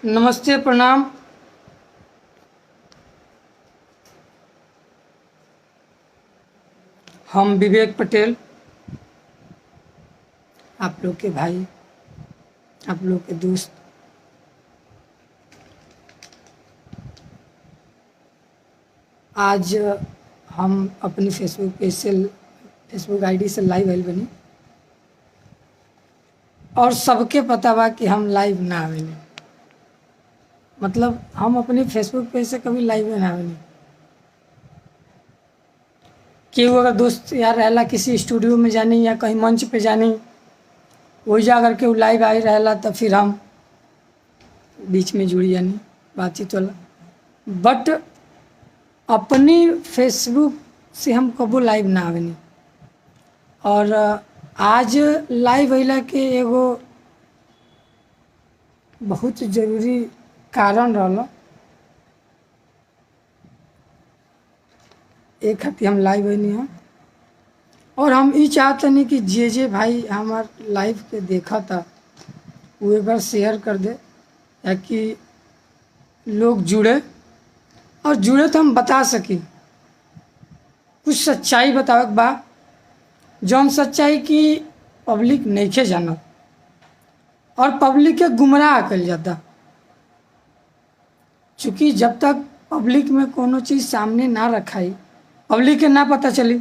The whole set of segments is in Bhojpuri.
नमस्ते, प्रणाम। हम विवेक पटेल, आप लोग के भाई, आप लोग के दोस्त। आज हम अपनी फेसबुक आईडी से लाइव आइल बनी और सबके पता बा कि हम लाइव ना आवेनी। मतलब हम अपनी फेसबुक पेज से कभी लाइव ना आवेनी। केहू अगर दोस्त यार रहेला किसी स्टूडियो में जानी या कहीं मंच पे जानी, वही जा करके वो लाइव आई रहेला तो फिर हम बीच में जुड़ी जानी बातचीत वाला। बट अपनी फेसबुक से हम कबो लाइव ना आवेनी। और आज लाइव अइला के एगो बहुत जरूरी कारण रहला। एक खातिर हम लाइव अइनी हम और हम ई चाहतनी कि जे भाई हमार लाइव के देखा था वो एक बार शेयर कर दे, ताकि लोग जुड़े और जुड़े तो हम बता सकी कुछ सच्चाई बतावे के बा, जौन सच्चाई की पब्लिक नइखे जानत और पब्लिक के गुमराह कइल जाता। चूँकि जब तक पब्लिक में कोनो चीज़ सामने ना रखाई, पब्लिक के ना पता चली।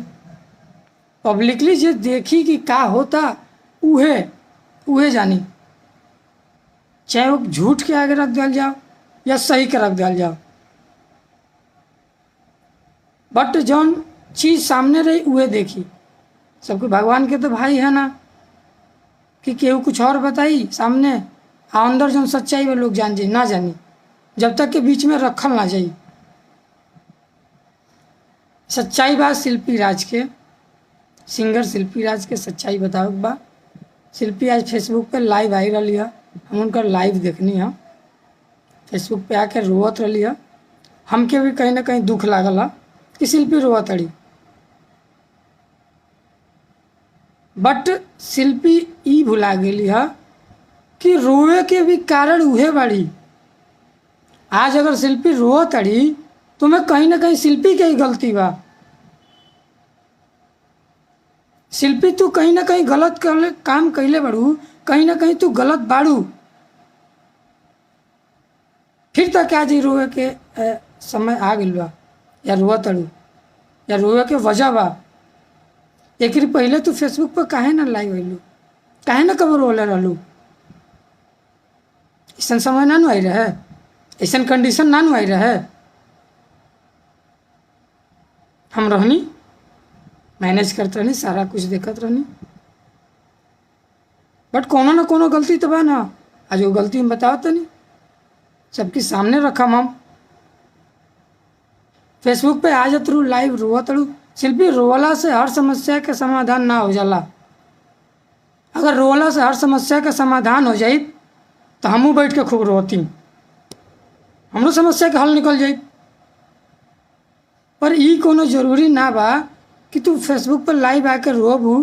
पब्लिकली जे देखी कि का होता उहे जानी, चाहे वो झूठ के आगे रख दिया जाओ या सही के रख दिया जाओ। बट जौन चीज़ सामने रही उहे देखी। सबके भगवान के तो भाई है ना कि केहू कुछ और बताई सामने, अंदर जौन सच्चाई में लोग जान जाई ना जानी, जब तक के बीच में रखल ना जाई। सच्चाई बा शिल्पी राज के, सिंगर शिल्पी राज के सच्चाई बतावे के बा। शिल्पी आज फेसबुक पे लाइव आई रही है, हम उनका लाइव देखनी है। फेसबुक पे आके रोवत रही है। हमके भी कहीं ना कहीं दुख लागल है कि शिल्पी रोवत अड़ी। बट शिल्पी ई भुला गई है कि रोवे के भी कारण उहे बाड़ी। आज अगर शिल्पी रोवत अड़ी तो मैं कहीं ना कहीं शिल्पी के ही गलती बा। शिल्पी तू कहीं ना कहीं गलत काम कैले बाड़ू, कहीं ना कहीं तू गलत बाड़ू। फिर तक आज ही रोवे के समय आ गइल बा या रोवत अड़ू या रोवे के वजह बा। एक पहले तू फेसबुक पर काहे ना लाइव अइलू, काहे ना कब रोले रहलू। ऐसा समय ना नु आई रहे, ऐसा कंडीशन ना नु आई रहे। हम रहनी मैनेज करते रहनी, सारा कुछ देखत रहनी। बट कोनो ना कोनो गलती तो बा ना। आज वो गलती हम बताओ तो नहीं, सबके सामने रखम हम। फेसबुक पे आज तू लाइव रोवत अड़ू। शिल्पी रोवला से हर समस्या के समाधान ना हो जाला। अगर रोवला से हर समस्या का समाधान हो जाई तो हमू बैठ के खूब रोती, हमरो समस्या के हल निकल जाई। पर ई कोनो जरूरी ना बा कि तू फेसबुक पर लाइव आके रोबू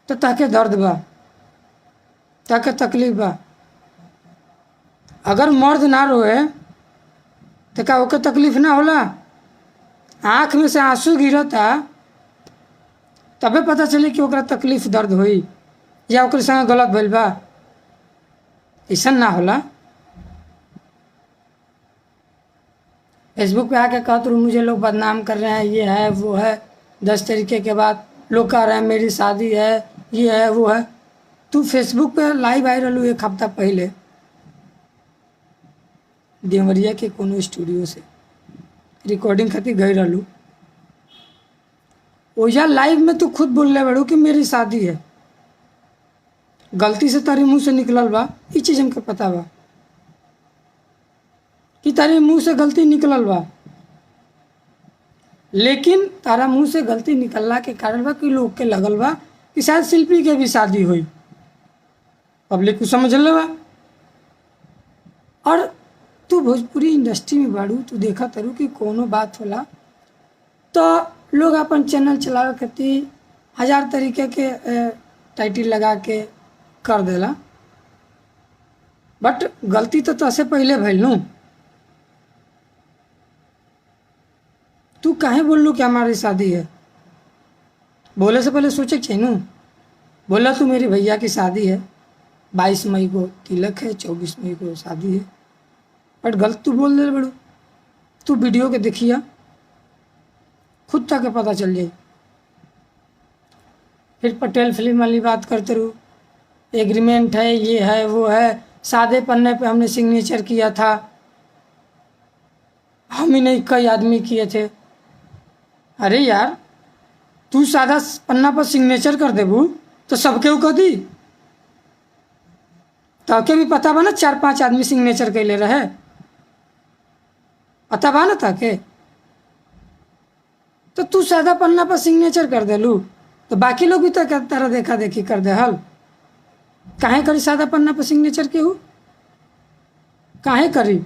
तो ताके दर्द बा, ताके तकलीफ बा। अगर मर्द ना रोए तो का ओके तकलीफ ना होला? आँख में से आंसू गिरता तबे पता चली कि ओकरा तकलीफ दर्द होई या ओकरे संगे गलत भइल बा। ऐसा ना होला। फेसबुक पे आके कहते रहो मुझे लोग बदनाम कर रहे हैं, ये है वो है, 10 तरीके के बाद लोग कह रहे हैं मेरी शादी है, ये है वो है। तू फेसबुक पे लाइव आई रहलू एक हफ्ता पहले देवरिया के कोनो स्टूडियो से रिकॉर्डिंग खातिर गई रहलू। ओजा लाइव में तू खुद बोलले बड़ू कि मेरी शादी है। गलती से तारी मुंह से निकलल बा, ई चीज हमके पता बा कि तारे मुंह से गलती निकलल बा। लेकिन तारा मुंह से गलती निकलला के कारण बा कि लोग के लगल बा कि शायद शिल्पी के भी शादी हुई। पब्लिक को समझ ले बा। और तू भोजपुरी इंडस्ट्री में बाड़ू, तू देखा तारू कि कोनो बात होला तो लोग अपन चैनल चलावे खातिर 1000 तरीके के टाइटल लगा के कर देला। बट गलती तो तसे पहले भइल नू। तू काहे बोल लू कि हमारी शादी है? बोले से पहले सोचे चाहिए नू। बोला तू मेरी भैया की शादी है, 22 मई को तिलक है, 24 मई को शादी है, बट गलत तू बोल दे बड़ू। तू वीडियो के देखिया, खुद तक के पता चल जाए। फिर पटेल फिल्म वाली बात करते रहूँ, एग्रीमेंट है, ये है वो है, सादे पन्ने पे हमने सिग्नेचर किया था, हम ही नहीं कई आदमी किए थे। अरे यार, तू सादा पन्ना पर सिग्नेचर कर देबू तो सबके ऊ कह दी। ताके भी पता बा ना 4-5 आदमी सिग्नेचर कैले रहे, पता बा ना ताके। तो तू सादा पन्ना पर सिग्नेचर कर देलू तो बाकी लोग भी तो तरह देखा देखी कर दे हल। काहे करी सादा पन्ना पर सिग्नेचर केहू? काहे करी?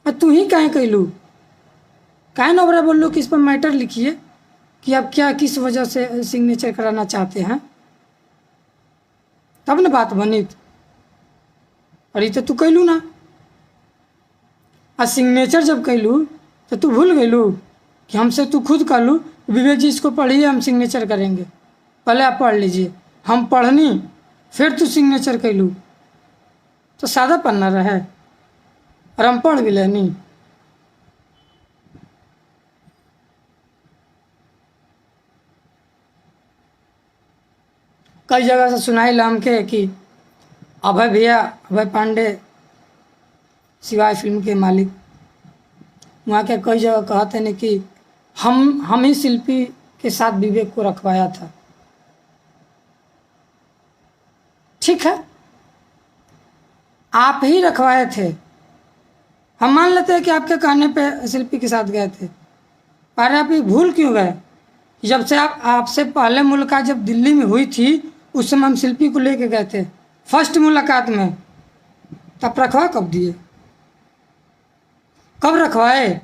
और तू ही काहे कैलू? काहे नोबरा बोल लो कि इस पर मैटर लिखिए कि आप क्या किस वजह से सिग्नेचर कराना चाहते हैं, तब न बात बनी। और ये तो तू कैलू ना। और सिग्नेचर जब कैलू तो तू भूल गईलू कि हमसे तू खुद कर लू, विवेक जी इसको पढ़िए, हम सिग्नेचर करेंगे, पहले आप पढ़ लीजिए। हम पढ़नी, फिर तू सिग्नेचर कैलू तो सादा पन्ना रहे, और हम पढ़ भी लेनी। कई जगह से सुनाई लाम के कि अभय भैया, अभय पांडे शिवाय फिल्म के मालिक, वहाँ के कई जगह कहते हैं कि हम ही शिल्पी के साथ विवेक को रखवाया था। ठीक है, आप ही रखवाए थे, हम मान लेते हैं कि आपके कहने पे शिल्पी के साथ गए थे, पर आप ये भूल क्यों गए? जब से आपसे पहले मुलाकात जब दिल्ली में हुई थी, उस समय हम शिल्पी को लेके गए थे फर्स्ट मुलाकात में, तब रखवा कब दिए? कब रखवाए?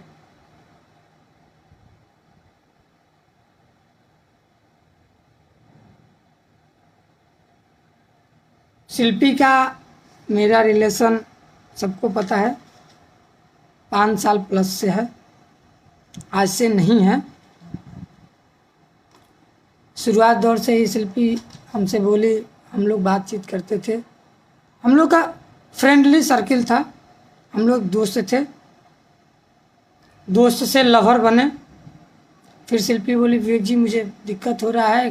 शिल्पी का मेरा रिलेशन सबको पता है, 5 साल प्लस से है, आज से नहीं है। शुरुआत दौर से ही शिल्पी हमसे बोली, हम लोग बातचीत करते थे, हम लोग का फ्रेंडली सर्किल था, हम लोग दोस्त थे, दोस्त से लवर बने। फिर शिल्पी बोली, विवेक जी मुझे दिक्कत हो रहा है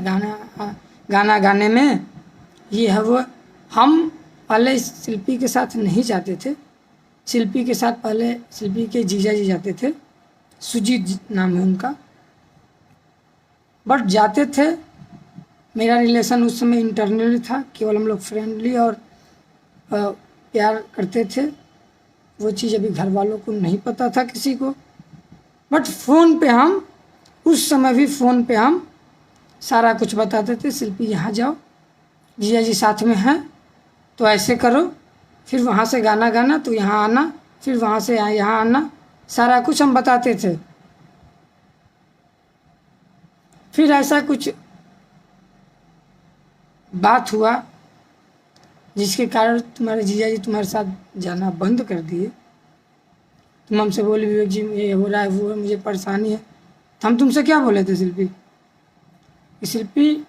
गाना गाने में, ये है वो। हम पहले शिल्पी के साथ नहीं जाते थे, शिल्पी के साथ पहले शिल्पी के जीजा जी जाते थे, सुजीत नाम है उनका, बट जाते थे। मेरा रिलेशन उस समय इंटरनली था, केवल हम लोग फ्रेंडली और प्यार करते थे। वो चीज़ अभी घर वालों को नहीं पता था किसी को, बट फ़ोन पे हम उस समय भी फ़ोन पे हम सारा कुछ बताते थे। शिल्पी यहाँ जाओ, जीजा जी साथ में हैं तो ऐसे करो, फिर वहाँ से गाना गाना तो यहाँ आना, फिर वहाँ से यहाँ आना, सारा कुछ हम बताते थे। फिर ऐसा कुछ बात हुआ जिसके कारण तुम्हारे जीजा जी तुम्हारे साथ जाना बंद कर दिए। तुम हमसे बोले, विवेक जी ये हो रहा है, वो है, मुझे परेशानी है। तो हम तुमसे क्या बोले थे शिल्पी? शिल्पी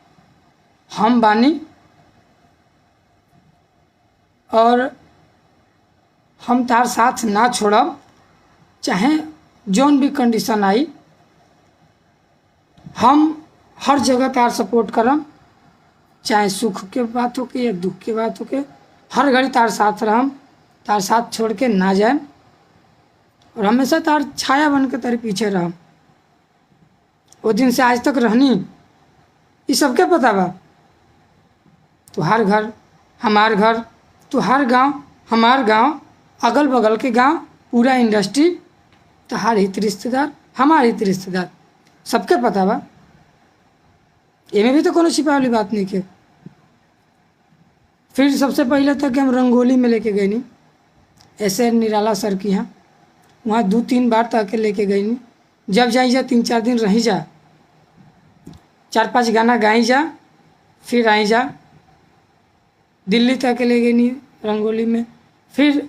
हम बानी और हम तार साथ ना छोड़ब, चाहे जौन भी कंडीशन आई, हम हर जगह तार सपोर्ट करम, चाहे सुख के बात हो के या दुख के बात हो के, हर घड़ी तार साथ रहम, तार साथ छोड़ के ना जाए, और हमेशा तार छाया बन के तारे पीछे रहम। वो दिन से आज तक रहनी, ये सबके पता बा। तुहार घर हमार घर, तुहार गांव हमार गांव, अगल बगल के गांव, पूरा इंडस्ट्री, तुहार हित रिश्तेदार हमार हित रिश्तेदार, सबके पता बा। एमे भी तो कोनो छिपा वाली बात नहीं के। फिर सबसे पहले तक हम रंगोली में लेके गए नहीं, ऐसे निराला सर की यहाँ, वहाँ 2-3 बार तक के लेके गई नहीं। जब जाई जा 3-4 दिन रही जा, 4-5 गाना गाई जा, फिर आई जा। दिल्ली तक के ले गई नहीं, रंगोली में। फिर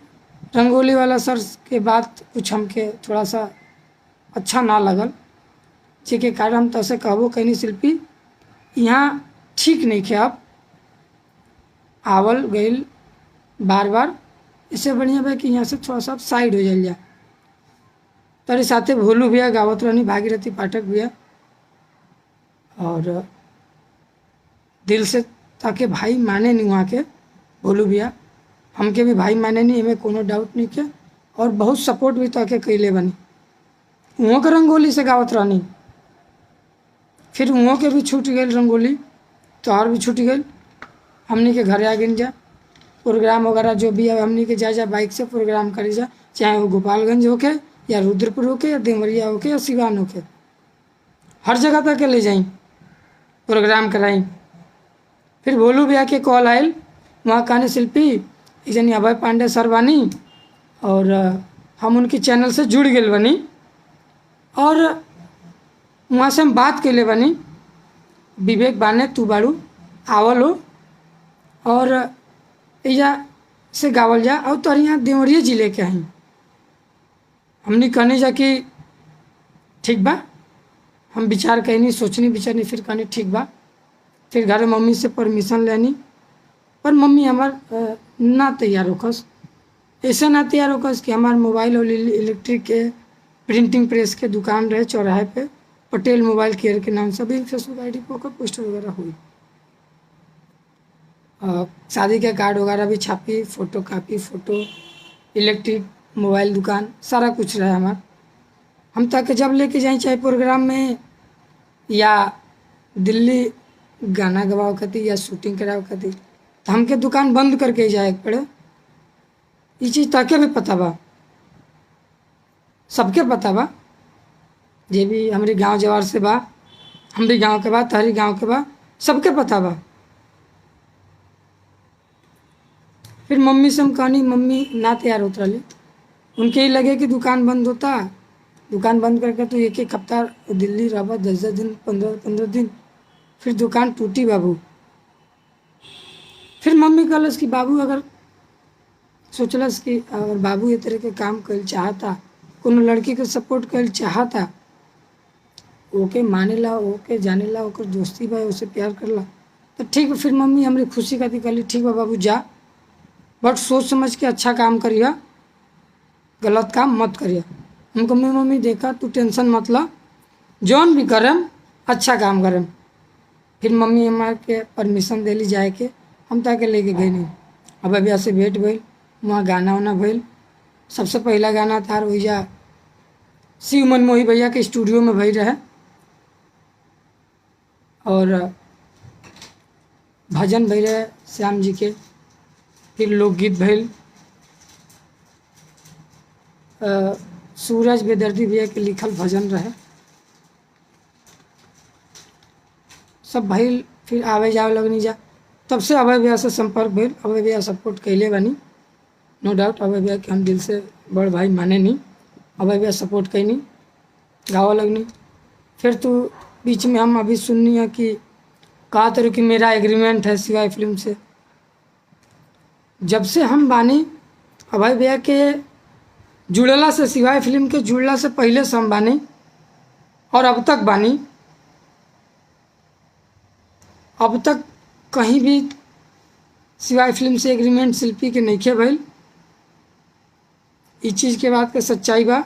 रंगोली वाला सर के बात कुछ हमके थोड़ा सा अच्छा ना लगल, जेके कारण हम तसे कहबो कैनी शिल्पी यहाँ ठीक नहीं खे, आप आवल गईल बार बार, इससे बढ़िया बा कि यहाँ से थोड़ा सा साइड हो जाइल जा। तारे साथे भोलू भैया गावत रहनी, भागीरथी पाठक भैया, और दिल से ताके भाई माने नहीं वहाँ के भोलू भैया, हमके भी भाई माने नहीं, हमें कोनो डाउट नहीं के, और बहुत सपोर्ट भी ताके कैले बनी। उहों के रंगोली से गावत रहनी, फिर उहों के भी छूट गई रंगोली, तोहार भी छूट गई। हमनी के घरे आ गिन जा, प्रोग्राम वगैरह जो भी है हमनी के जा बाइक से प्रोग्राम करी जा, चाहे वो गोपालगंज होके या रुद्रपुर होके या देवरिया होके या सिवान होके, हर जगह तक के ले जाई प्रोग्राम कराई। फिर भोलू भैया के कॉल आयल, वहाँ कहने शिल्पी जनी अभय पांडे सर बानी, और हम उनके चैनल से जुड़ गए बनी, और वहाँ से हम बात कैले बनी, विवेक बाने तू बाड़ू आवल हो, और एजा से गावल जा, और तोहर यहाँ देवरिया जिले के हैं। हमने कहने जा कि ठीक बा, हम विचार कहनी, सोचनी विचारनी, फिर कहनी ठीक बा। फिर घर मम्मी से परमिशन लेनी, पर मम्मी हमार ना तैयार होकस, ऐसे ना तैयार होकस कि हमार मोबाइल और इलेक्ट्रिक के प्रिंटिंग प्रेस के दुकान रहे चौराहे पे, पटेल मोबाइल केयर के नाम से भी फेसबुक आईडी पे ओकर पोस्टर वगैरह हुई, शादी के कार्ड वगैरह भी छापी, photo copy, photo, electric mobile दुकान, सारा कुछ रहा हमार। हम तक जब लेके जाए चाहे प्रोग्राम में या दिल्ली गाना गवाओ खातिर या शूटिंग कराओ खातिर, तो हमके दुकान बंद करके जाए पड़े। ये चीज़ ताके भी पता बा, सबके पता बा, जे भी हमारे गांव जवार से बा, हम भी गांव के बा, तहरी गांव के बा, सबके पता बा। फिर मम्मी से हम कहनी, मम्मी ना तैयार होत रही, उनके ही लगे कि दुकान बंद होता, दुकान बंद करके तो एक एक हफ्ता दिल्ली रहा, 10-10 दिन, 15-15 दिन, फिर दुकान टूटी बाबू। फिर मम्मी कहलस कि बाबू अगर सोचलस कि अगर बाबू ये तरह के काम कर चाहता, कोनो लड़की के सपोर्ट कर चाहता, ओके माने ला, ओके जाने ला, ओकर दोस्ती बा, उसे प्यार करला, तो ठीक है। फिर मम्मी हमारी खुशी खातिर कहली ठीक बा बाबू जा, बट सोच समझ के अच्छा काम करिया, गलत काम मत करिया। हम कहा मम्मी देखा तू टेंशन मत ला, जौन भी करम अच्छा काम करम। फिर मम्मी हमारे के परमिशन देली जाए के, हम ताके लेके गए नहीं। अब अभी से भेंट भइल, वहाँ गाना वाना भइल, सबसे पहला गाना था वहीजा शिव मनमोही भैया के स्टूडियो में भई रहे, और भजन भई रहे श्याम जी के, फिर लोकगीत भइल, सूरज बेदर्दी भैया के लिखल भजन रहे, सब भइल। फिर आवे जावे लगनी जा, तब से अभय भैया से संपर्क भइल। अभय भैया सपोर्ट कैले बनी, नो डाउट, अभय भैया के हम दिल से बड़ भाई माने नहीं, अभय भैया सपोर्ट कैनी, गावा लगनी। फिर तो बीच में हम अभी सुननी है कि कहा तरह कि मेरा एग्रीमेंट है शिवाय फिल्म से। जब से हम बानी अभय भैया के जुड़ला से, शिवाय फिल्म के जुड़ला से पहले से हम बानी, और अब तक बानी, अब तक कहीं भी शिवाय फिल्म से एग्रीमेंट शिल्पी के नहीं खे भइल। इस चीज़ के बात के सच्चाई बा,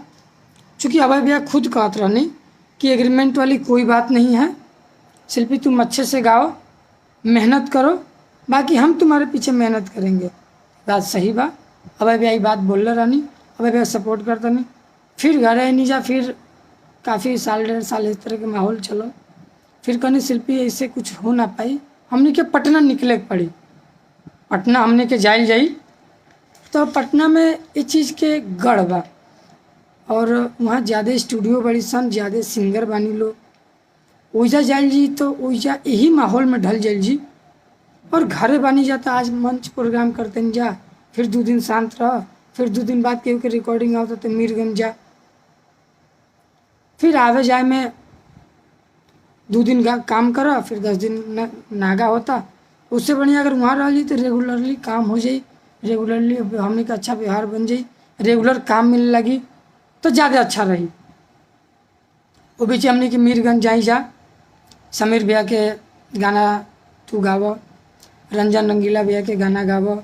चूँकि अभय भैया खुद कहत रहनी कि एग्रीमेंट वाली कोई बात नहीं है, शिल्पी तुम अच्छे से गाओ, मेहनत करो, बाकी हम तुम्हारे पीछे मेहनत करेंगे। बात सही बा, अभय भैया ये बात बोल रहनी, अभय भैया सपोर्ट करता नहीं। फिर घर आई नहीं जा, फिर काफ़ी साल 1.5 साल इस तरह के माहौल चलो, फिर कहनी शिल्पी ऐसे कुछ हो ना पाई, हमने के पटना निकले पड़ी। पटना हमने के जाइल जाई, तो पटना में इस चीज़ के गढ़ बा, और वहाँ ज़्यादा स्टूडियो बड़ी सन, ज़्यादा सिंगर बानी लोग, ओइजा जाइल जी तो ओइजा यही माहौल में ढल जाइल जी, और घरे बानी जाता आज मंच प्रोग्राम करते हैं जा, फिर 2 दिन शांत रह, फिर 2 दिन बाद केहू के रिकॉर्डिंग आता तो मीरगंज जा, फिर आवे जाए में 2 दिन काम करा, फिर 10 दिन नागा होता। उससे बढ़िया अगर वहाँ रह ली तो रेगुलरली काम हो जाई, रेगुलरली हमने का अच्छा व्यवहार बन जाई, रेगुलर काम मिलने लगी तो ज़्यादा अच्छा रही। वो बीच हमने की मीरगंज जाई जा, समीर भैया के गाना तू गाव, रंजन रंगीला भैया के गाना गाव,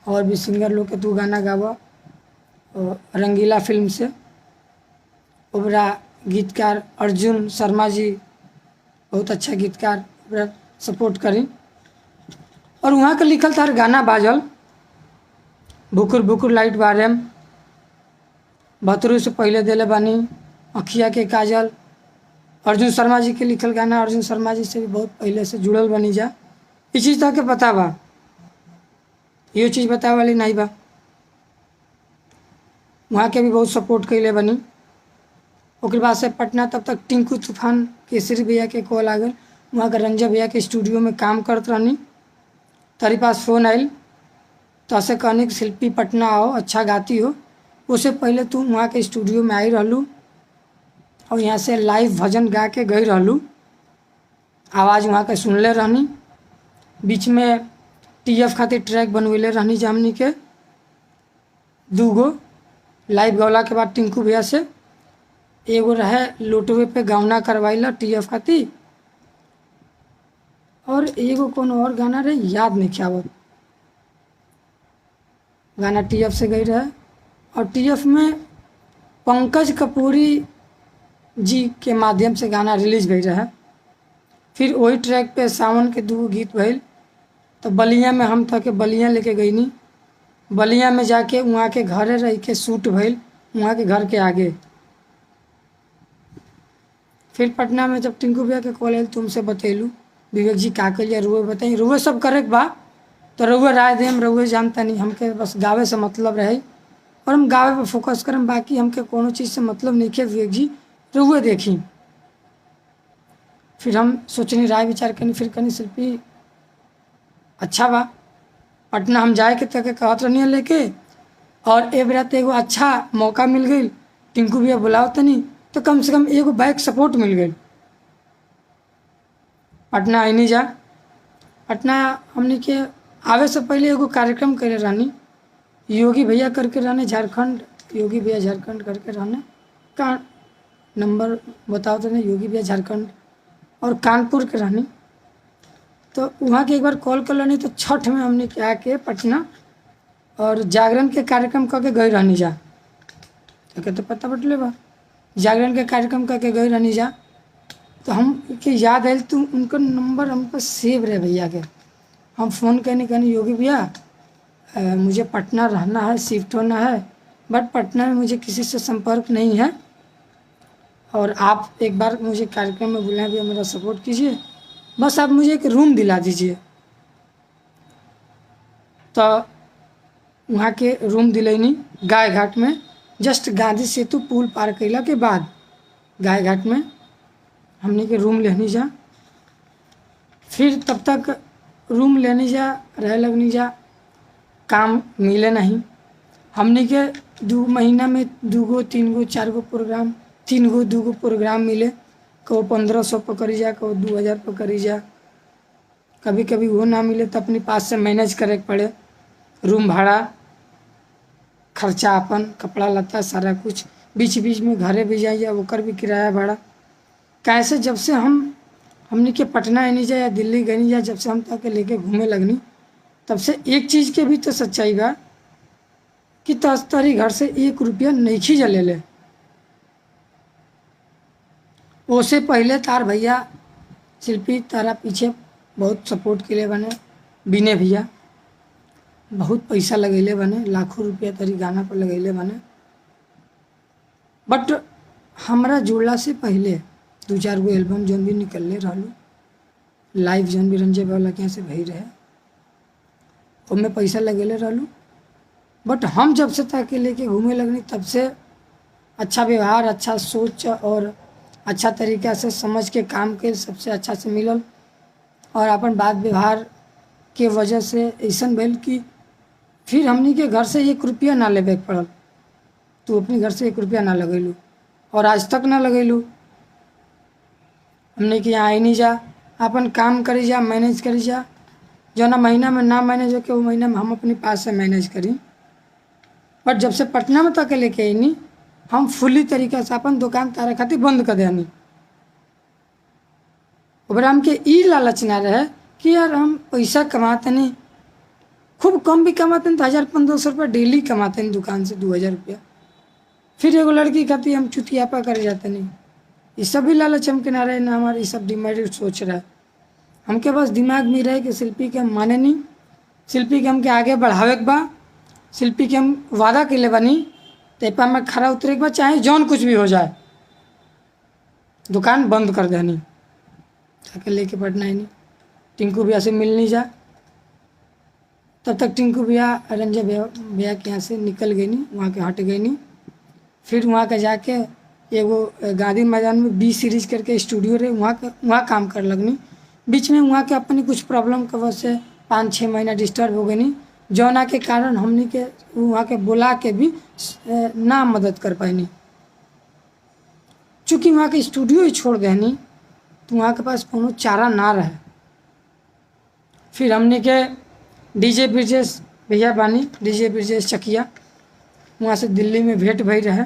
और भी सिंगर लोग के तू गाना गाव। और रंगीला फिल्म से ओबरा गीतकार अर्जुन शर्मा जी बहुत अच्छा गीतकार, ओकरा सपोर्ट करी। और वहाँ के लिखल थार गाना बाजल, बुकुर बुकुर लाइट बारेम, बतरू से पहले दिले बानी, अखिया के काजल, अर्जुन शर्मा जी के लिखल गाना। अर्जुन शर्मा जी से भी बहुत पहले से जुड़ल बनी जा। ये चीज़ तो के पता बा, ये चीज़ बतावे वाली नहीं बा। वहाँ के भी बहुत सपोर्ट कैले बनी। ओकर बाद से पटना तब तक टिंकू तूफान केसरी भैया के कॉल आ गए। वहाँ के रंजन भैया के स्टूडियो में काम करत रहनी, तारी पास फ़ोन आयल तो ऐसे कहने कि शिल्पी पटना आओ, अच्छा गाती हो। उससे पहले तू वहाँ के स्टूडियो में आई रहलू और यहाँ से लाइव भजन गा के गई रहलू, आवाज़ वहाँ के सुनले रहनी। बीच में TF खातिर ट्रैक बनवेले रहनी जामनी के 2 गो। लाइव गौला के बाद टिंकू भैया से एगो रहे लोटवे पे गावना करवाइला TF खातिर, और एगो कौन और गाना रहे याद नहीं क्या आवत, गाना TF से गई रहे। और TF में पंकज कपूरी जी के माध्यम से गाना रिलीज भई रहे। फिर वही ट्रैक पे सावन के 2 गीत भइल। तो बलिया में हम तक बलिया लेके गई नी, बलिया में जाके वहाँ के घरे रह के शूट भइल, वहाँ के घर के आगे। फिर पटना में जब टिंकू भैया के कॉल आयल तुमसे बतैलू, विवेक जी का करिए रुए बताई, रुए सब करे के बा तो रुए राय देम, रुए जानता नहीं, हमके बस गावे से मतलब रहे और हम गावे पे फोकस करम, बाकी हमके कोनो चीज़ से मतलब नहीं है। विवेक जी रुए देखी। फिर हम सोचनी राय विचार करनी, फिर कनी शिल्पी अच्छा बा पटना हम जाए के तक कहत रहनी लेके, और ए बेरा तो एगो अच्छा मौका मिल गई, टिंकू भैया बुलाओ तनी तो कम से कम एगो बैक सपोर्ट मिल गई। पटना आईनी जा, पटना हमने के आवे से पहले एगो कार्यक्रम करे रहनी, योगी भैया करके रहने झारखंड, योगी भैया झारखंड करके रहने का नंबर बताओ तो नहीं, योगी भैया झारखंड और कानपुर के रहनी। तो वहाँ के एक बार कॉल कर लेनी, तो छठ में हमने क्या के पटना और जागरण के कार्यक्रम करके गई रहनी जा, तो पता बटले बा जागरण के कार्यक्रम करके गई रहनी जा। तो हम के याद आयल तो उनका नंबर हम पर सेव रहे भैया के, हम फ़ोन करने कहने योगी भैया मुझे पटना रहना है, शिफ्ट होना है, बट पटना में मुझे किसी से संपर्क नहीं है, और आप एक बार मुझे कार्यक्रम में बुलाएं भैया, मेरा सपोर्ट कीजिए, बस आप मुझे एक रूम दिला दीजिए। तो वहाँ के रूम दिलैनी गाय घाट में, जस्ट गांधी सेतु पुल पार कैला के बाद गाय घाट में हमने के रूम लेनी जा। फिर तब तक रूम लेनी जा, रह लगनी जा, काम मिले नहीं। हमने के 2 महीना में 2 गो 3 गो 4 गो प्रोग्राम, 3 गो 2 गो प्रोग्राम मिले, कहो 1500 पर करी जा, कहो 2000 पर करी जा। कभी कभी वो ना मिले तो अपने पास से मैनेज करे पड़े, रूम भाड़ा, खर्चा अपन, कपड़ा लत्ता सारा कुछ, बीच बीच में घरे भी जाइए ओकर भी किराया भाड़ा। कैसे जब से हमने के पटना आनी जा या दिल्ली गई जा, जब से हम तक लेके घूमे लगनी, तब से एक चीज़ के भी तो सच्चाई बा कि तस्तरी घर से 1 रुपया नहीं खींच ले ले। उससे पहले तार भैया शिल्पी तारा पीछे बहुत सपोर्ट के लिए बने, बिने भैया बहुत पैसा लगैले बने, लाखों रुपया तरी गाना पर लगैले बने। बट हमरा जुड़ला से पहले 2-4 गो एल्बम जौन भी निकलले रहलू, लाइव जौन भी रंजय वाला के यहाँ से भई रहे, उनमें पैसा लगेले रहलू। बट हम जब से ताके लेके घूमे लगनी, तब से अच्छा व्यवहार, अच्छा सोच और अच्छा तरीका से समझ के काम के सबसे अच्छा से मिलल, और अपन बात व्यवहार के वजह से ऐसा भइल कि फिर हमनी के घर से 1 रुपया ना लेवे पड़ल। तू अपने घर से 1 रुपया ना लगैलू और आज तक ना लगैलू। हमने के यहाँ आई नहीं जा, अपन काम करी जा, मैनेज करी जा, जो ना महीना में ना मैनेज हो के वो महीना में हम अपने पास से मैनेज करी। बट जब से पटना में तक लेके आईनी हम फुली तरीके से अपन दुकान तारे खातिर बंद कर देनी। ओकरा हमके ई लालच ना रहे कि यार हम पैसा कमाते नहीं, खूब कम भी कमाते तो 1500 रुपये डेली कमाते हैं दुकान से 2000 रुपया। फिर एगो लड़की खाती हम चुतियापा कर जाते नहीं। ये सब भी लालच हम के ना रहे ना हमारे ये सब डिमेरिट सोच रहा है। हमके बस दिमाग में रहे कि शिल्पी के हम माने नहीं, शिल्पी के हमके आगे बढ़ावे के बा, शिल्पी के हम वादा के ले बनी तेपा में खरा उतरे के बाद चाहे जौन कुछ भी हो जाए दुकान बंद कर देनी। जाके लेके पटना ही नहीं, टिंकू भैया से मिल नहीं जा। तब तक टिंकू भैया रंजय भैया के यहाँ से निकल गई नहीं, वहाँ के हट गई नहीं। फिर वहाँ के जाके एगो गांधी मैदान में बी सीरीज करके स्टूडियो रहे, वहाँ काम कर लगनी। बीच में वहाँ के अपनी कुछ प्रॉब्लम की वजह से 5-6 महीना डिस्टर्ब हो गई नहीं, जौना के कारण हमने के वहाँ के बुला के भी ना मदद कर पाई। चूँकि वहाँ के स्टूडियो ही छोड़ देनी तो वहाँ के पास कोनो चारा ना रहे। फिर हमने के डीजे ब्रिजेश भैया बानी, डीजे ब्रिजेश चकिया, वहाँ से दिल्ली में भेंट भई रहे,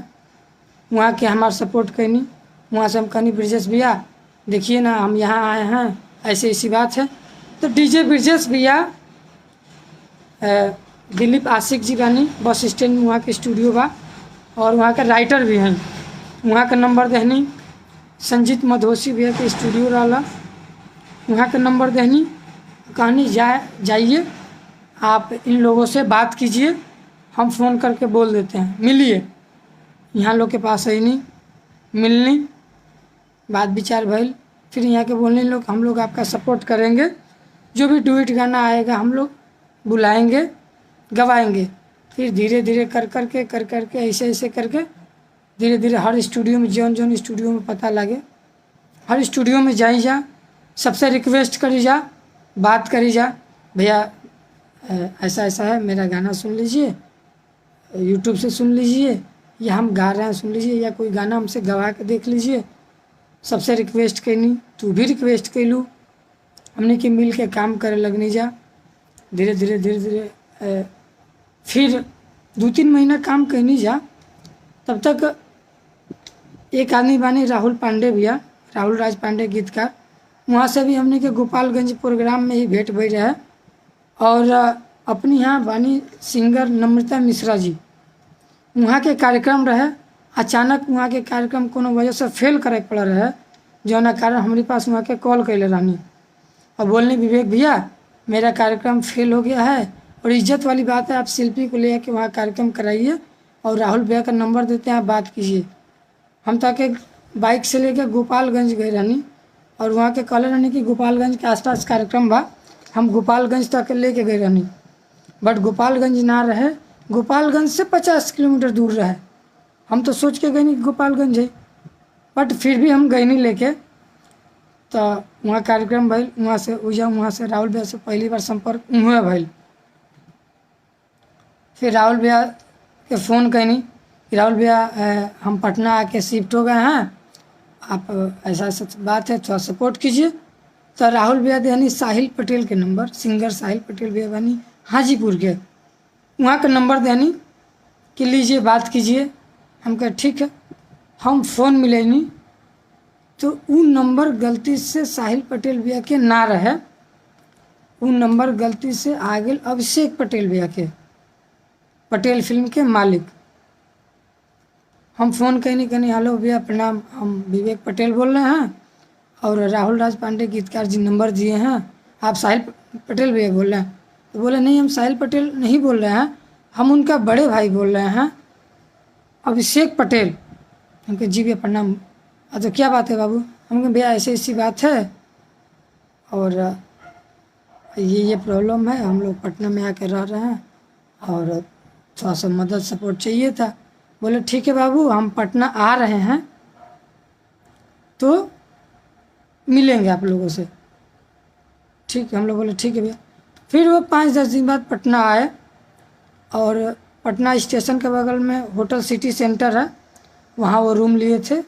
वहाँ के हमार सपोर्ट कैनी। वहाँ से हम कहनी ब्रिजेश भैया देखिए ना हम यहाँ आए हैं, ऐसे ऐसी बात है। तो डीजे ब्रिजेश भैया दिलीप आशिक जी बानी, बस स्टैंड में वहाँ के स्टूडियो बा, और वहाँ के राइटर भी हैं। वहाँ का नंबर देहनी संजीत मधोसी भैया के स्टूडियो रहा, वहाँ का नंबर देहनी, कहानी जाइए आप इन लोगों से बात कीजिए, हम फ़ोन करके बोल देते हैं, मिलिए। यहाँ लोग के पास है ही नहीं, मिलनी बात विचार भइल। फिर यहाँ के बोलने लोग हम लोग आपका सपोर्ट करेंगे, जो भी डुएट गाना आएगा हम लोग बुलाएंगे, गवाएंगे। फिर धीरे धीरे कर करके ऐसे करके धीरे धीरे हर स्टूडियो में जौन स्टूडियो में पता लगे हर स्टूडियो में जाई जा, सबसे रिक्वेस्ट करी जा, बात करी जा, भैया ऐसा ऐसा है, मेरा गाना सुन लीजिए, यूट्यूब से सुन लीजिए, या हम गा रहे हैं सुन लीजिए, या कोई गाना हमसे गवा के देख लीजिए। सबसे रिक्वेस्ट कैनी, तू भी रिक्वेस्ट कैलू, हमने के मिल के काम करे लगनी जा। धीरे धीरे फिर 2-3 महीना काम कहनी जा। तब तक एक आदमी बानी राहुल पांडे भैया, राहुल राज पांडे गीतकार, वहाँ से भी हमने के गोपालगंज प्रोग्राम में ही भेंट भई रहे। और अपनी यहाँ बानी सिंगर नम्रता मिश्रा जी, वहाँ के कार्यक्रम रहे, अचानक वहाँ के कार्यक्रम कोनो वजह से फेल करे पड़ रहे, जौना कारण हमारे पास वहाँ के कॉल कैले रहनी और बोलने विवेक भैया मेरा कार्यक्रम फेल हो गया है, और इज्जत वाली बात है, आप शिल्पी को ले के वहाँ कार्यक्रम कराइए और राहुल भैया का नंबर देते हैं, आप बात कीजिए। हम ताकि बाइक से लेकर गोपालगंज गए रहनी, और वहाँ के कहले रहनी कि गोपालगंज के आसपास कार्यक्रम बा, हम गोपालगंज तक लेके गए रहनी। बट गोपालगंज ना रहे, गोपालगंज से 50 किलोमीटर दूर रहे। हम तो सोच के गए नहीं गोपालगंज है, बट फिर भी हम गए नहीं लेके। तो वहाँ कार्यक्रम भइल, वहाँ से राहुल भैया से पहली बार संपर्क हुए भइल। फिर राहुल भैया के फ़ोन कैनी कि राहुल भैया हम पटना आके शिफ्ट हो गए हैं, आप ऐसा ऐसा बात है, थोड़ा सपोर्ट कीजिए। तो राहुल भैया यानी साहिल पटेल के नंबर, सिंगर साहिल पटेल भैया बनी हाजीपुर के, वहाँ का नंबर देनी कि लीजिए बात कीजिए। हम कहे ठीक है। हम फ़ोन मिले नहीं तो वो नंबर गलती से साहिल पटेल भैया के ना रहे, वो नंबर गलती से आ गए अभिषेक पटेल भैया के, पटेल फिल्म के मालिक। हम फ़ोन कहनी हेलो भैया प्रणाम, हम विवेक पटेल बोल रहे हैं और राहुल राज पांडे गीतकार जी नंबर दिए हैं, आप साहिल पटेल भैया बोल रहे हैं। तो बोले नहीं हम साहिल पटेल नहीं बोल रहे हैं, हम उनका बड़े भाई बोल रहे हैं अभिषेक पटेल। हम कहे जी भैया प्रणाम। तो क्या बात है बाबू? हम कहे भैया ऐसी ऐसी बात है और ये प्रॉब्लम है, हम लोग पटना में आके रह रहे हैं और थोड़ा सा मदद सपोर्ट चाहिए था। बोले ठीक है बाबू, हम पटना आ रहे हैं तो मिलेंगे आप लोगों से। ठीक है, हम लोग बोले ठीक है भैया। फिर वो 5-10 दिन बाद पटना आए और पटना स्टेशन के बगल में होटल सिटी सेंटर है, वहाँ वो रूम लिए थे।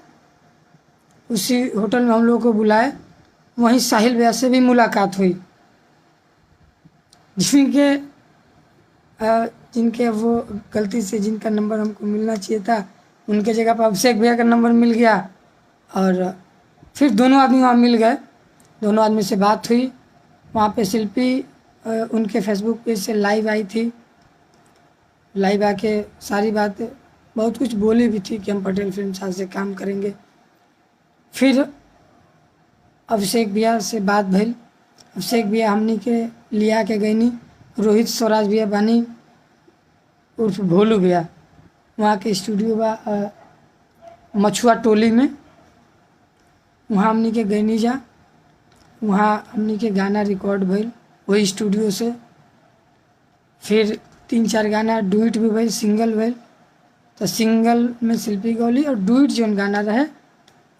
उसी होटल में हम लोग को बुलाए, वहीं साहिल भैया से भी मुलाकात हुई। जिनके जिनके वो गलती से जिनका नंबर हमको मिलना चाहिए था उनके जगह पर अभिषेक भैया का नंबर मिल गया। और फिर दोनों आदमी वहाँ मिल गए, दोनों आदमी से बात हुई। वहाँ पे शिल्पी उनके फेसबुक पेज से लाइव आई थी, लाइव आके सारी बातें बहुत कुछ बोली भी थी कि हम पटेल फिल्म साथ से काम करेंगे। फिर अभिषेक भैया से बात भइल, अभिषेक भैया हमनी के लिया के गईनी रोहित स्वराज भैया बानी उर्फ भोलू भैया, वहाँ के स्टूडियो बा मछुआ टोली में, वहाँ हमनी के गईनी जा, वहाँ हमनी के गाना रिकॉर्ड भइल वही स्टूडियो से। फिर 3-4 गाना डुइट भी भइल, सिंगल भइल। तो सिंगल में शिल्पी गौली और डुइट जौन गाना रहे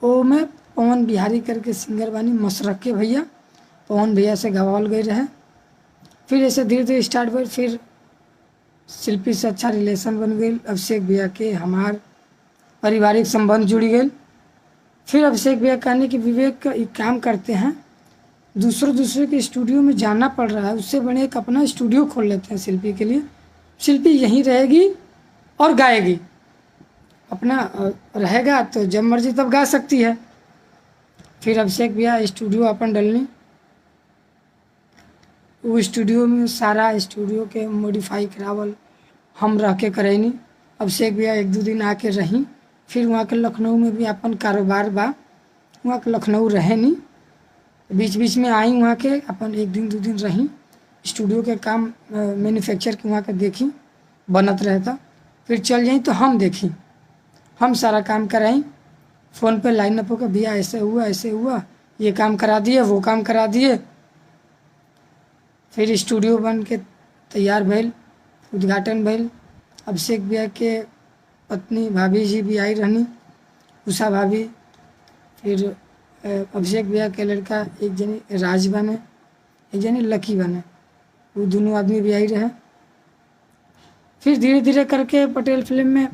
वो में पवन बिहारी करके सिंगर बानी मशरक के भैया, पवन भैया से गवाल गई रहे। फिर ऐसे धीरे धीरे स्टार्ट भइल, फिर शिल्पी से अच्छा रिलेशन बन गई, अभिषेक भैया के हमार पारिवारिक संबंध जुड़ गए। फिर अभिषेक भैया कहने कि विवेक का एक काम करते हैं, दूसरे के स्टूडियो में जाना पड़ रहा है, उससे बड़े एक अपना स्टूडियो खोल लेते हैं शिल्पी के लिए, शिल्पी यहीं रहेगी और गाएगी, अपना रहेगा तो जब मर्जी तब गा सकती है। फिर अभिषेक भैया स्टूडियो अपन डलनी, वो स्टूडियो में सारा स्टूडियो के मॉडिफाई करावल हम रह के करैनी। अभिषेक भैया 1-2 दिन आके रहीं। फिर वहाँ के लखनऊ में भी अपन कारोबार बा, वहाँ के लखनऊ रहे नहीं, बीच बीच में आई वहाँ के अपन 1 दिन 2 दिन रहीं, स्टूडियो के काम मैन्युफैक्चर के वहाँ के देखी बनत रहता। फिर चल जाई तो हम देखी, हम सारा काम कराई, फ़ोन पे लाइन अप होकर भैया ऐसे हुआ, ये काम करा दिए, वो काम करा दिए। फिर स्टूडियो बन के तैयार भइल, उद्घाटन भइल। अभिषेक भैया के पत्नी भाभी जी भी आई रहनी, उषा भाभी। फिर अभिषेक भैया के लड़का एक जनी राज बने, एक जनी लकी बने, वो दोनों आदमी भी आई रहे। फिर धीरे धीरे करके पटेल फिल्म में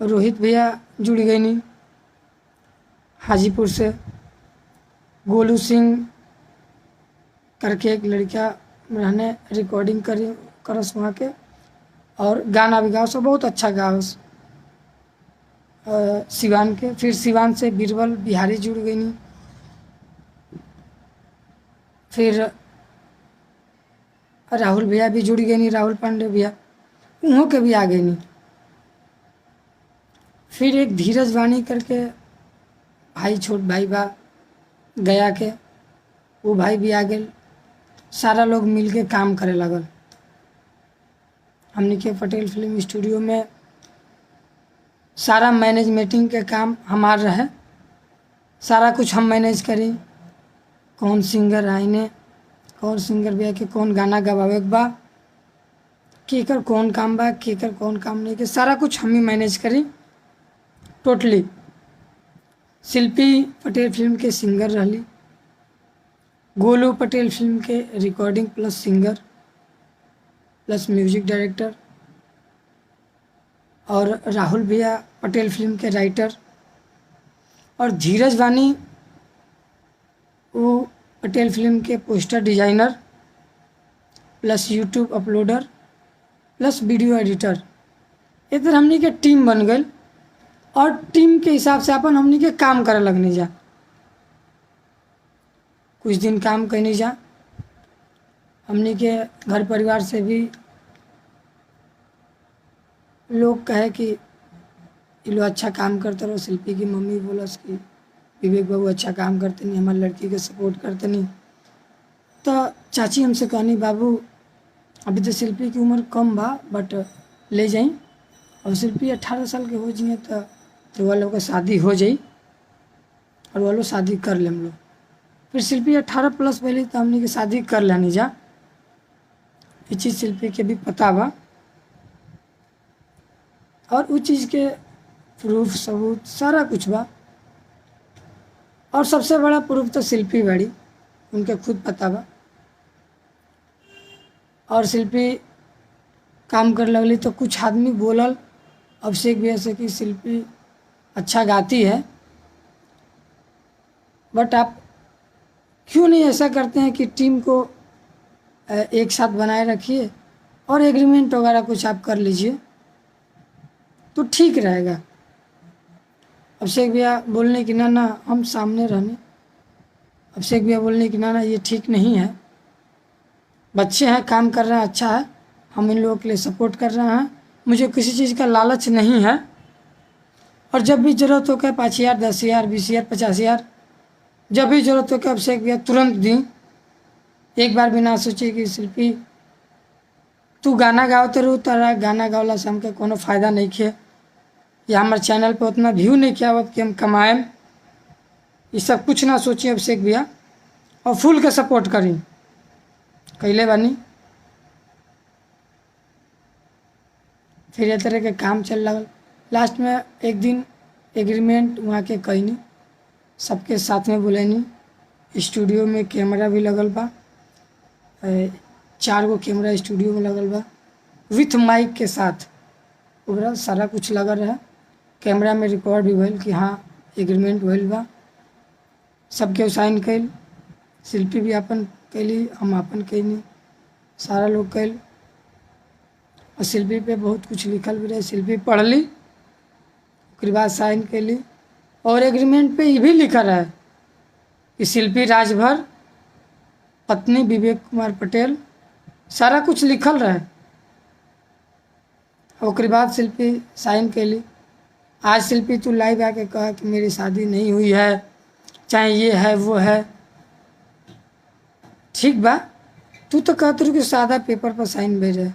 रोहित भैया जुड़ गई नहीं हाजीपुर से, गोलू सिंह करके एक लड़का रहने रिकॉर्डिंग करस वहाँ के, और गाना भी गाओ, सब बहुत अच्छा गाओ सिवान के। फिर सिवान से बीरबल बिहारी जुड़ गई नहीं, फिर राहुल भैया भी जुड़ गए नहीं, राहुल पांडे भैया उहों के भी आ गए नहीं। फिर एक धीरज वाणी करके भाई, छोट भाई बा गया के, वो भाई भी आ गए। सारा लोग मिल के काम करे लगल। हमने के पटेल फिल्म स्टूडियो में सारा मैनेजमेंटिंग के काम हमार रहे, सारा कुछ हम मैनेज करी, कौन सिंगर आईने, कौन सिंगर भैया के कौन गाना गवावे बा, केकर कौन काम बा, केकर कौन काम नहीं के, सारा कुछ हम ही मैनेज करी टोटली। शिल्पी पटेल फिल्म के सिंगर रहली, गोलू पटेल फिल्म के recording plus singer plus music director, और राहुल भैया पटेल फिल्म के राइटर, और धीरज वानी वो पटेल फिल्म के poster designer plus YouTube uploader plus video editor. इधर हमनी के टीम बन गई, और टीम के हिसाब से अपन हमनी के काम करे लगनी जा। कुछ दिन काम करनी जा, हमनी के घर परिवार से भी लोग कहे कि ये लोग अच्छा काम करते रहो। शिल्पी की मम्मी बोलस कि विवेक बाबू अच्छा काम करते नहीं, हमारे लड़की के सपोर्ट करते नहीं। तो चाची हमसे कहनी बाबू अभी तो शिल्पी की उम्र कम बा, बट ले जाई, और शिल्पी 18 साल के हो जाइए तो वह लोग का शादी हो जाई, और वह लोग शादी कर ले हम लोग। फिर शिल्पी 18+ पहले तो हमने की शादी कर लेनी जा, ये चीज़ शिल्पी के भी पता बा, और उस चीज़ के प्रूफ सबूत सारा कुछ बा। और सबसे बड़ा प्रूफ तो शिल्पी बाड़ी, उनके खुद पता बा। और शिल्पी काम कर लगली तो कुछ आदमी बोलल अभिषेक भैया से कि शिल्पी अच्छा गाती है, बट आप क्यों नहीं ऐसा करते हैं कि टीम को एक साथ बनाए रखिए और एग्रीमेंट वगैरह कुछ आप कर लीजिए तो ठीक रहेगा। अभिषेक भैया बोलने की ना हम सामने रहने, अभिषेक भैया बोलने की ना ये ठीक नहीं है, बच्चे हैं काम कर रहे हैं अच्छा है, हम इन लोगों के लिए सपोर्ट कर रहे हैं, मुझे किसी चीज़ का लालच नहीं है। और जब भी ज़रूरत हो के 5,000 10,000 20,000 50,000 जब भी ज़रूरत हो के अभिषेक भैया तुरंत दी। एक बार भी ना सोचे कि शिल्पी तू गाना गाओते रहू, तारा गाना गावला से हमके कोनो फायदा नहीं खे, या हमारे चैनल पे उतना व्यू नहीं किया हुआ कि हम कमाएं, ये सब कुछ ना सोचिए अभिषेक भैया, और फुल के सपोर्ट करी कैले बानी। फिर ये तरह के काम चल रहा, लास्ट में एक दिन एग्रीमेंट वहाँ के कैनी, सबके साथ में बुलैनी, स्टूडियो में कैमरा भी लगल बा, 4 गो कैमरा स्टूडियो में लगल बा विथ माइक के साथ, पूरा सारा कुछ लगल रहा, कैमरा में रिकॉर्ड भी भइल कि हाँ एग्रीमेंट भइल बा, सबके साइन कैल, शिल्पी भी अपन कैली, हम अपन कैनी, सारा लोग कैल। और शिल्पी पे बहुत कुछ लिखल भी रहे, शिल्पी पढ़ ली, उसके बाद साइन कैली। और एग्रीमेंट पे ये भी लिखा है कि शिल्पी राजभर पत्नी विवेक कुमार पटेल, सारा कुछ लिखल रहे। उसके बाद शिल्पी साइन कैली। आज शिल्पी तू लाइव आके कहा कि मेरी शादी नहीं हुई है, चाहे ये है वो है, ठीक बा, तू तो कहते रहो कि सादा पेपर पर साइन भेजे,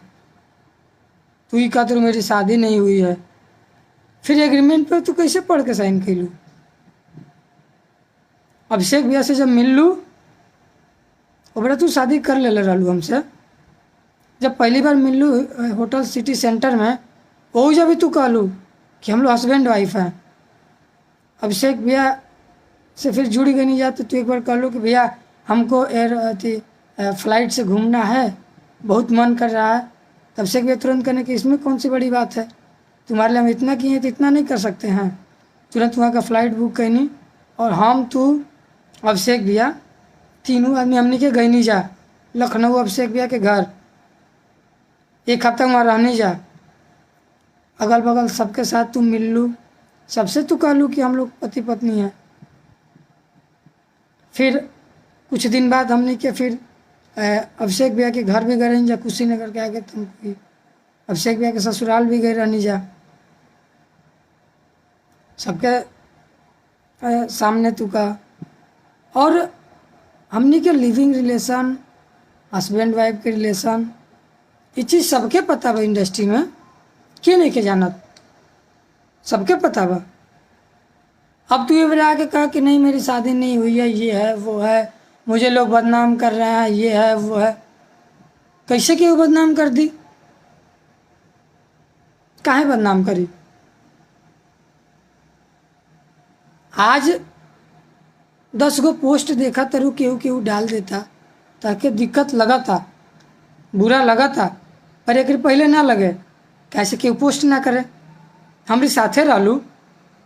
तू ही कहते रहो मेरी शादी नहीं हुई है, फिर एग्रीमेंट पे तू कैसे पढ़ के साइन कैलू? अभिषेक भैया से जब मिल लू ओबरा तू शादी कर ले रहलू हमसे, जब पहली बार मिल लू होटल सिटी सेंटर में, वो जब भी तू कहलू कि हम लोग हस्बैंड वाइफ हैं। अभिषेक भैया से फिर जुड़ गई नहीं जाते, तू एक बार कह लो कि भैया हमको फ्लाइट से घूमना है, बहुत मन कर रहा है, तब से भैया तुरंत कहने की इसमें कौन सी बड़ी बात है, तुम्हारे लिए हम इतना किए हैं तो इतना नहीं कर सकते हैं, तुरंत वहाँ का फ़्लाइट बुक करनी। और हम तू अभिषेक भैया तीनों आदमी हमने के गई नहीं जा लखनऊ अभिषेक भैया के घर, एक हफ्ता वहाँ रहने जा, अगल बगल सबके साथ तू मिल लू, सबसे तू कह लू कि हम लोग पति पत्नी हैं। फिर कुछ दिन बाद हमने के फिर अभिषेक भैया के घर भी गए रहनी जा, कुशीनगर के आगे तुम अभिषेक भैया के ससुराल भी गए रहनी जा, सबके सामने तू का। और हमने के लिविंग रिलेशन, हस्बैंड वाइफ के रिलेशन, ये चीज़ सबके पता बा इंडस्ट्री में, के नहीं के जानत, सबके पता बा। अब तू ये बता के कहा कि नहीं मेरी शादी नहीं हुई है, ये है वो है, मुझे लोग बदनाम कर रहे हैं, ये है वो है, कैसे क्यों बदनाम कर दी, काहे बदनाम करी? आज 10 गो पोस्ट देखा तरु केहू केहू डाल देता ताकि दिक्कत लगा था, बुरा लगा था, पर एक पहले ना लगे, कैसे केहू पोस्ट ना करे, हमारे साथे रहलू,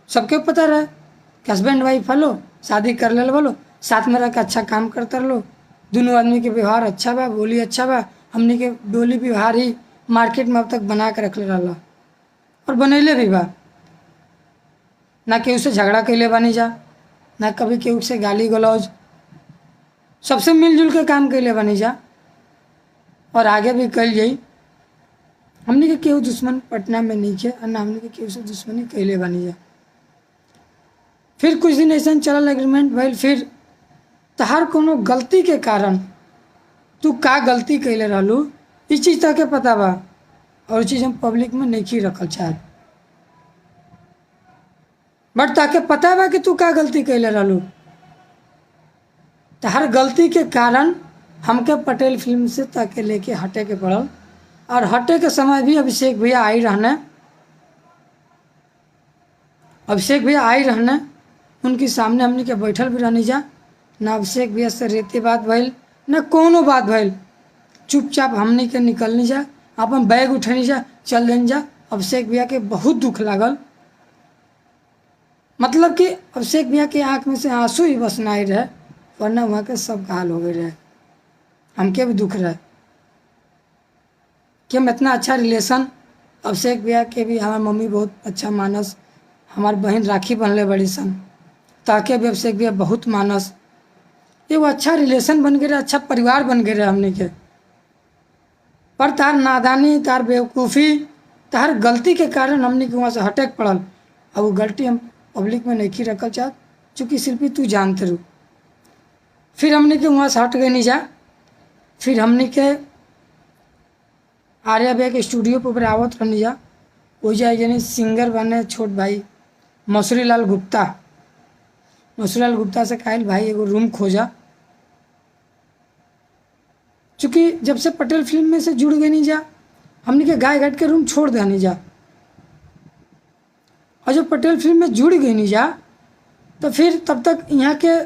सबके पता रहे कि हस्बैंड वाइफ हलो, शादी कर ले बोलो, साथ में रह के अच्छा काम करते रहो, दोनों आदमी के व्यवहार अच्छा बा, बोली अच्छा बा, हमने के बोली व्यवहार ही मार्केट में अब तक बना के रख ले रहा और बनैले भी बा, ना केहू से झगड़ा कैले बानी जा, ना कभी केहू से गाली गलौज, सबसे मिलजुल के काम कैले बानी जा, और आगे भी कल जाई। हमने के केहू दुश्मन पटना में नहीं खे, और ना हमने के केहू से दुश्मनी कैले बानी जा। फिर कुछ दिन ऐसा चलल, एग्रीमेंट भइल, फिर तहार कोनो गलती के कारण तू का गलती कैले रहलू इस चीज़ तक के पता बा, और चीज़ हम पब्लिक में नहीं रखल चाहत, बट ताके पता बा कि तू का गलती कैले रहलू। तहार गलती के कारण हमके पटेल फिल्म से ताके लेके हटे के पड़ल, और हटे के समय भी अभिषेक भैया आई रहने, अभिषेक भैया आई रहने, उनके सामने हमने के बैठल भी रहनी जा, ना अभिषेक भैया से रेते बात भइल, ना कोनो बात भइल, चुपचाप हमने के निकलनी जा, अपन बैग उठनी जा, चल देनी जा। अभिषेक भैया के बहुत दुख लागल, मतलब कि अभिषेक भैया के आँख में से आंसू ही बस नहीं रहे, वरना वहाँ के सब हाल हो गए रहे, हमके भी दुख रहे। कि हम इतना अच्छा रिलेशन अभिषेक भैया के भी हमार मम्मी बहुत अच्छा मानस, हमार बहन राखी बनले बड़ी सन, ताके भी अभिषेक भैया बहुत मानस, एगो अच्छा रिलेशन बन गए, अच्छा परिवार बन गए हमने के। पर तार नादानी, तार बेवकूफ़ी, तार गलती के कारण हमने के वहाँ से हटक पड़ल। अब वो गलती हम पब्लिक में नहीं रखल चाहत, चूँकि शिल्पी तू जानते रू। फिर हमने के वहाँ से हट गए नहीं जा। फिर हमने के आर्या भैया के स्टूडियो पर आवत रहनी जा। वो जाए यानी सिंगर बने छोट भाई मसूरी लाल गुप्ता। मसूरी लाल गुप्ता से कहल भाई एगो रूम खोजा, चूँकि जब से पटेल फिल्म में से जुड़ गए नहीं जा, हमने के गाय घाट के रूम छोड़ दिया नहीं जा। और जब पटेल फिल्म में जुड़ गई नहीं जा, तो फिर तब तक यहाँ के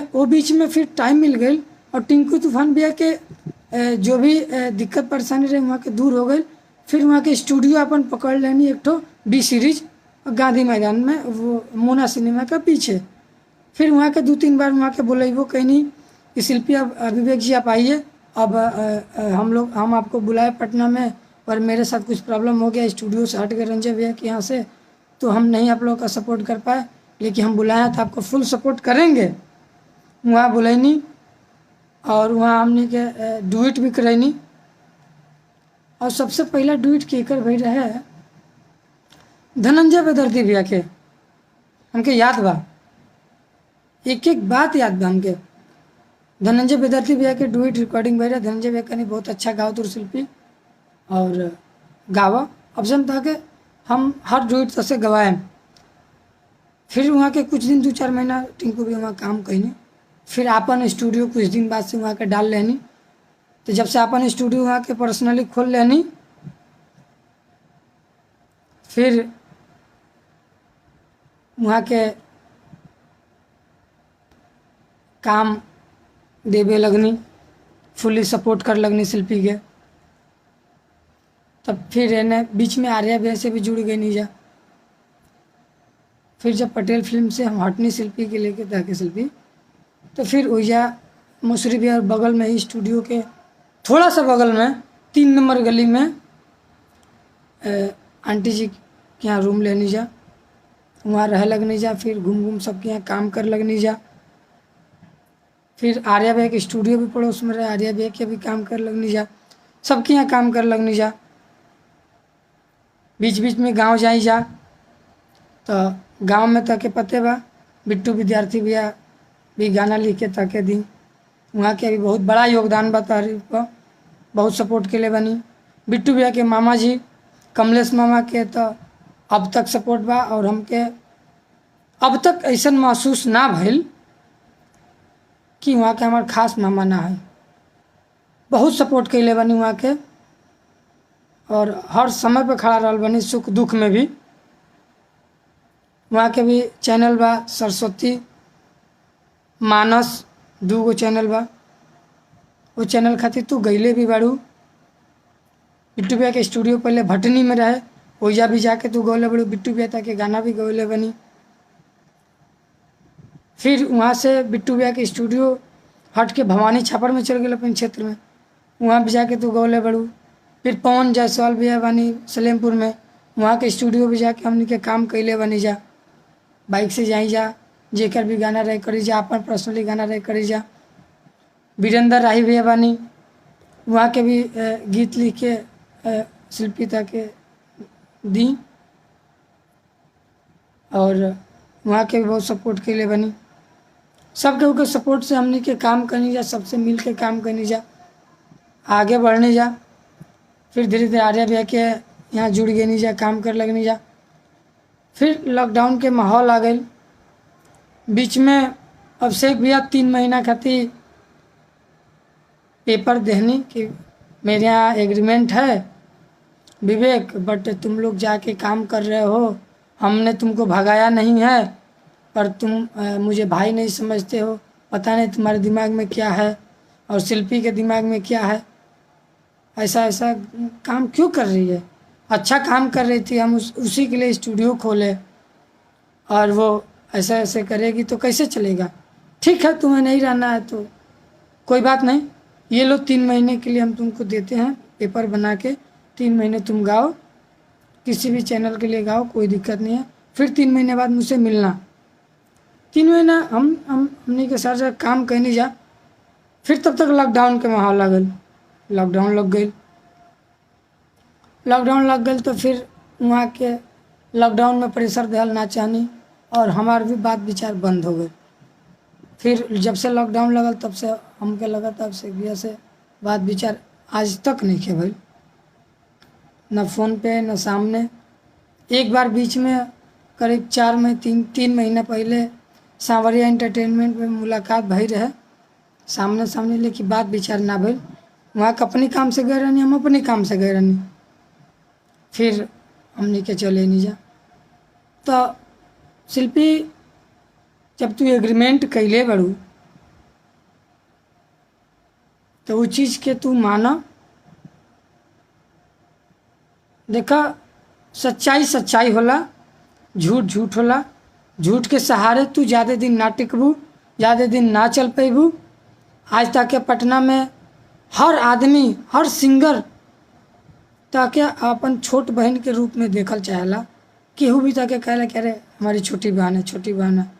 वो बीच में फिर टाइम मिल गई और टिंकू तूफान भैया के जो भी दिक्कत परेशानी रहे वहाँ के दूर हो गई। फिर वहाँ के स्टूडियो अपन पकड़ लेनी एक ठो बी सीरीज गांधी मैदान में, वो मोना सिनेमा का पीछे। फिर वहाँ के 2-3 बार वहाँ के बोलेबो कहनी कि शिल्पी अब विवेक जी आप आइए, अब हम आपको बुलाए पटना में, पर मेरे साथ कुछ प्रॉब्लम हो गया, स्टूडियो से हट गए रंजय भैया के यहाँ से, तो हम नहीं आप लोगों का सपोर्ट कर पाए, लेकिन हम बुलाए तो आपको फुल सपोर्ट करेंगे। वहाँ बुलैनी और वहाँ हमने के डुएट भी करैनी। और सबसे पहला डुएट केकर भई रहे धनंजय बेदर्दी भैया के, हमके याद बा, एक एक बात याद बा हमके। धनंजय बेदर्दी भैया के डुएट रिकॉर्डिंग भई रहे। धनंजय भैया कनी बहुत अच्छा गाओ तुर शिल्पी और गावा। अब जन था कि हम हर डुएट से गवाएं। फिर वहाँ के कुछ दिन 2-4 महीना टिंकू भी वहाँ काम कहीनी। फिर आपन स्टूडियो कुछ दिन बाद से वहाँ के डाल लेनी। तो जब से आपन स्टूडियो वहाँ के पर्सनली खोल लेनी, फिर वहाँ के काम देवे लगनी, फुली सपोर्ट कर लगनी शिल्पी के। तब फिर इन्हें बीच में आर्या भैया से भी जुड़ गई नहीं जा। फिर जब पटेल फिल्म से हम हटनी शिल्पी के लेके ताकि शिल्पी, तो फिर ओइजा मसूरी भैया बगल में ही स्टूडियो के थोड़ा सा बगल में 3 नंबर गली में आंटी जी के यहाँ रूम लेनी जा, वहाँ रह लगनी जा। फिर घूम घूम सबके यहाँ काम कर लगनी जा। फिर आर्या भैया के स्टूडियो भी पड़ोस में रहे, आर्या भैया के भी काम कर लगनी जा, सबके यहाँ काम कर लगनी जा। बीच बीच में गांव जाई जा, तो गांव में ताके पते बा बिट्टू विद्यार्थी भैया भी गाना लिख के ताके दी। वहाँ के भी बहुत बड़ा योगदान बा तारीफ पर, बहुत सपोर्ट के लिए बनी। बिट्टू भैया के मामा जी कमलेश मामा के तो अब तक सपोर्ट बा, और हमके अब तक ऐसा महसूस ना भइल कि वहाँ के हमार खास मामा ना है। बहुत सपोर्ट के लिए बनी वहाँ के, और हर समय पे खड़ा रहल बनी, सुख दुख में भी। वहाँ के भी चैनल बा सरस्वती मानस, 2 गो चैनल बा। वो चैनल खातिर तू गईले भी बाड़ू। बिट्टू भैया के स्टूडियो पहले भटनी में रहे, ओइजा भी जाके तू गौले बड़ू। बिट्टू भैया ताके गाना भी गौले बनी। फिर वहाँ से बिट्टू भैया के स्टूडियो हट के भवानी छापर में चल गए अपने क्षेत्र में, वहाँ भी जाके तू गौले बड़ू। फिर पवन जायसवाल भैया बनी सलेमपुर में, वहाँ के स्टूडियो भी जाके हमने के काम कैले बनी जा। बाइक से जाई जा, जेकर भी गाना रहे करी जा, अपन पर्सनली गाना रहे करी जा। वीरेंद्र राही भैया बनी, वहाँ के भी गीत लिख के शिल्पी ताके दी, और वहाँ के भी बहुत सपोर्ट के लिए बनी। सब केहू के सपोर्ट से हमने के काम करनी जा, सबसे मिल के काम करनी जा, आगे बढ़ने जा। फिर धीरे धीरे आर्या भैया के यहाँ जुड़ गए नहीं जा, काम कर लगनी जा। फिर लॉकडाउन के माहौल आ गई बीच में। अभिषेक भैया 3 महीना खातिर पेपर देनी कि मेरे यहाँ एग्रीमेंट है विवेक, बट तुम लोग जाके काम कर रहे हो, हमने तुमको भगाया नहीं है, पर तुम मुझे भाई नहीं समझते हो, पता नहीं तुम्हारे दिमाग में क्या है और शिल्पी के दिमाग में क्या है, ऐसा ऐसा काम क्यों कर रही है। अच्छा काम कर रही थी, हम उसी के लिए स्टूडियो खोले, और वो ऐसा ऐसे करेगी तो कैसे चलेगा। ठीक है, तुम्हें नहीं रहना है तो कोई बात नहीं, ये लो 3 महीने के लिए हम तुमको देते हैं, पेपर बना के 3 महीने तुम गाओ, किसी भी चैनल के लिए गाओ, कोई दिक्कत नहीं है। फिर 3 महीने बाद मुझसे मिलना। 3 महीना हमने के सर से काम कहने जा। फिर तब तक लॉकडाउन के माहौल लगल, लॉकडाउन लग गई। लॉकडाउन लग गई तो फिर वहाँ के लॉकडाउन में प्रेशर दिहल ना चाहनी, और हमार भी बात विचार बंद हो गए। फिर जब से लॉकडाउन लगल तब से हमके लगा, तब से गया से बात विचार आज तक नहीं के भाई, न फ़ोन पे न सामने। एक बार बीच में करीब 3 महीना पहले सांवरिया एंटरटेनमेंट में मुलाकात भई रहे सामने सामने, लेकिन बात विचार ना भइल। वहाँ के अपने काम से गए रहनी, हम अपने काम से गए रहनी। फिर हमने के चले नहीं जा। तो शिल्पी जब तू एग्रीमेंट कैले बड़ू तो वो चीज़ के तू माना। देखा, सच्चाई सच्चाई होला, झूठ झूठ होला। झूठ के सहारे तू ज़्यादा दिन ना टिकबू, ज़्यादा दिन ना चल पैबू। आज तक के पटना में हर आदमी, हर सिंगर ताके अपन छोट बहन के रूप में देखल चाहेला। केहू भी ताके कहला कि अरे हमारी छोटी बहन है, छोटी बहन है।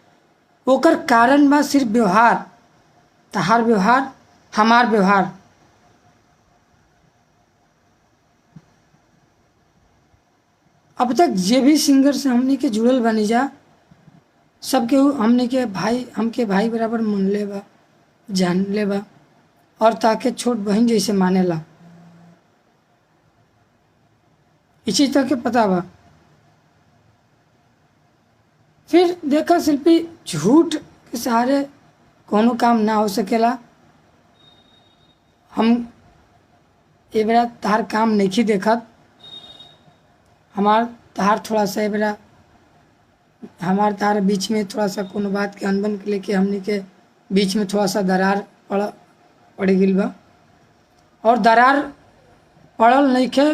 ओकर कारण बा सिर्फ व्यवहार, तहार व्यवहार, हमार व्यवहार। अब तक जे भी सिंगर से हमने के जुड़ल बनी जा, सबके हमने के भाई, हमके भाई बराबर मन ले बा, जान ले बा, और ताके छोट बहन जैसे मानेला। इसी तक के पता बा। फिर देखा शिल्पी, झूठ के सहारे कोनो काम ना हो सकेला। हम ए बेरा तहार काम नहीं देखत। हमार तहार थोड़ा सा ए बेरा हमार तार बीच में थोड़ा सा कोनो बात के अनबन के लेके हमने के बीच में थोड़ा सा दरार पड़ गई बा। और दरार पड़ल नहीं के,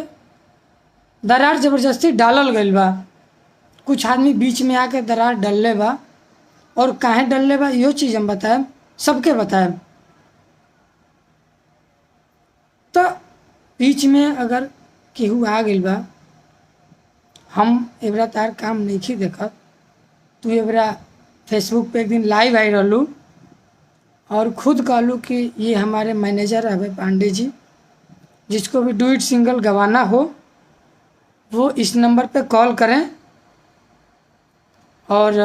दरार जबरदस्ती डालल गई बा। कुछ आदमी बीच में आके दरार डलले बा, और काहे डलले बा इहो चीज़ हम बताएं, सबके बताएं। तो बीच में अगर केहू आ गई बा, हम एबरा तार काम नहीं देखत। तू एबरा फेसबुक पे एक दिन लाइव आई रहलू और खुद कहलू कि ये हमारे मैनेजर अभय पांडे जी, जिसको भी डुइट सिंगल गवाना हो वो इस नंबर पे कॉल करें। और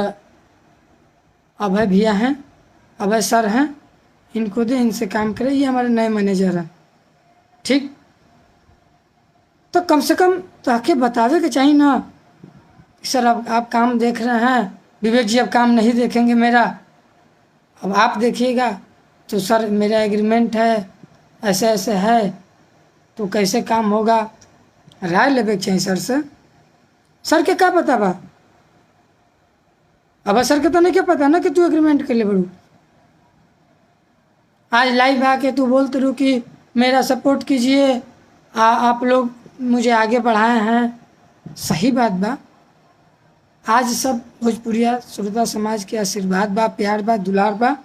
अभय भैया हैं, अभय सर हैं, इनको दे, इनसे काम करें, ये हमारे नए मैनेजर हैं। ठीक, तो कम से कम ताके बतावे के चाहिए ना, सर अब आप काम देख रहे हैं, विवेक जी अब काम नहीं देखेंगे मेरा, अब आप देखिएगा। तो सर मेरा एग्रीमेंट है, ऐसे ऐसे है, तो कैसे काम होगा, राय लेवे के चाहिए सर से। सर के क्या पता बा? अब सर के तो नहीं क्या पता ना कि तू एग्रीमेंट के लिए बढ़ू। आज लाइव आके तू बोलते रहो कि मेरा सपोर्ट कीजिए, आप लोग मुझे आगे बढ़ाए हैं। सही बात बा। आज सब भोजपुरिया श्रोता समाज के आशीर्वाद बा, प्यार बा, दुलार बा,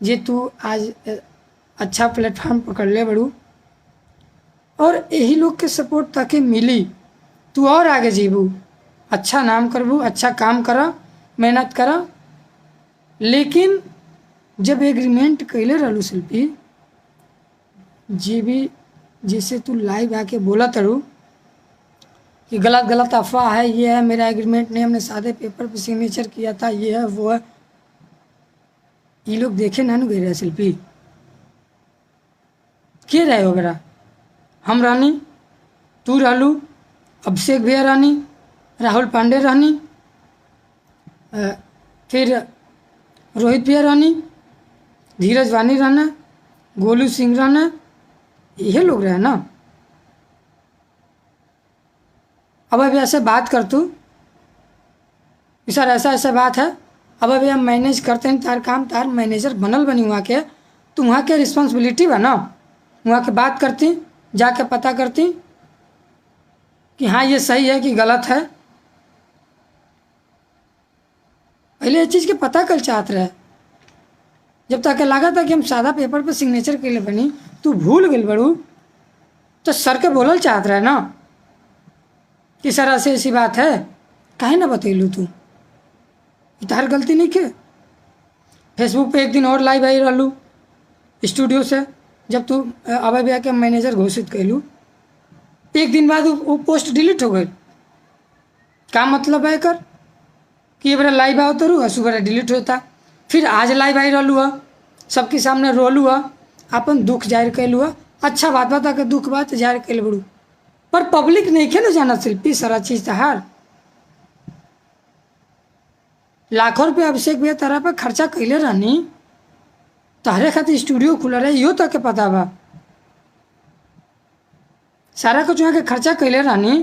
जे तू आज अच्छा प्लेटफॉर्म पकड़ ले बड़ू, और यही लोग के सपोर्ट ताकि मिली, तू और आगे जीबू, अच्छा नाम करबू, अच्छा काम करा, मेहनत करा। लेकिन जब एग्रीमेंट कैले रहलू शिल्पी, जे भी जैसे तू लाइव आके बोला तरू कि गलत गलत अफवाह है, ये है, मेरा एग्रीमेंट नहीं, हमने सादे पेपर पे सिग्नेचर किया था, ये है वो है, ये लोग देखे ना गए रहे शिल्पी, के रहे हो बेरा? हम रानी, तू रहलू, अभिषेक भैया रानी, राहुल पांडे रानी, फिर रोहित भैया रानी, धीरज वानी रहना, गोलू सिंह रहना, ये लोग रहे ना। अब अभी ऐसे बात कर तू, सर ऐसा ऐसा बात है, अब अभी हम मैनेज करते हैं, तार काम, तार मैनेजर बनल बनी वहाँ के, तो वहाँ के रिस्पॉन्सिबिलिटी बा ना, वहाँ के बात करती, जाके पता करती कि हाँ ये सही है कि गलत है। पहले ये चीज़ के पता कर चाहते रहे। जब तक लगा था कि हम सादा पेपर पर सिग्नेचर के लिए बनी, तू भूल गई बड़ू, तो सर के बोलल चाहत रहे ना कि सर ऐसी ऐसी बात है, काहे ना बतैलू तू, तार गलती नहीं के। फेसबुक पे एक दिन और लाइव आई रहलू स्टूडियो से, जब तू अभय भैया के मैनेजर घोषित कैलू, एक दिन बाद वो पोस्ट डिलीट हो गई। का मतलब है कर कि ये बड़ा लाइव आओ तरू सुबह डिलीट होता, फिर आज लाइव आई रहलू है, सबके सामने रोलू है, अपन दुख जाहिर कैलू है। अच्छा बात बता के दुख बात जाहिर कैल बड़ू, पर पब्लिक नहीं खे ना जाना शिल्पी सारा चीज तहार। लाखों रुपये अभिषेक भैया तारा पे खर्चा कैले रहनी, तहरे खातिर स्टूडियो खुला रहे, यो तक के पता बा। सारा कुछ वहाँ के खर्चा कैले रहनी,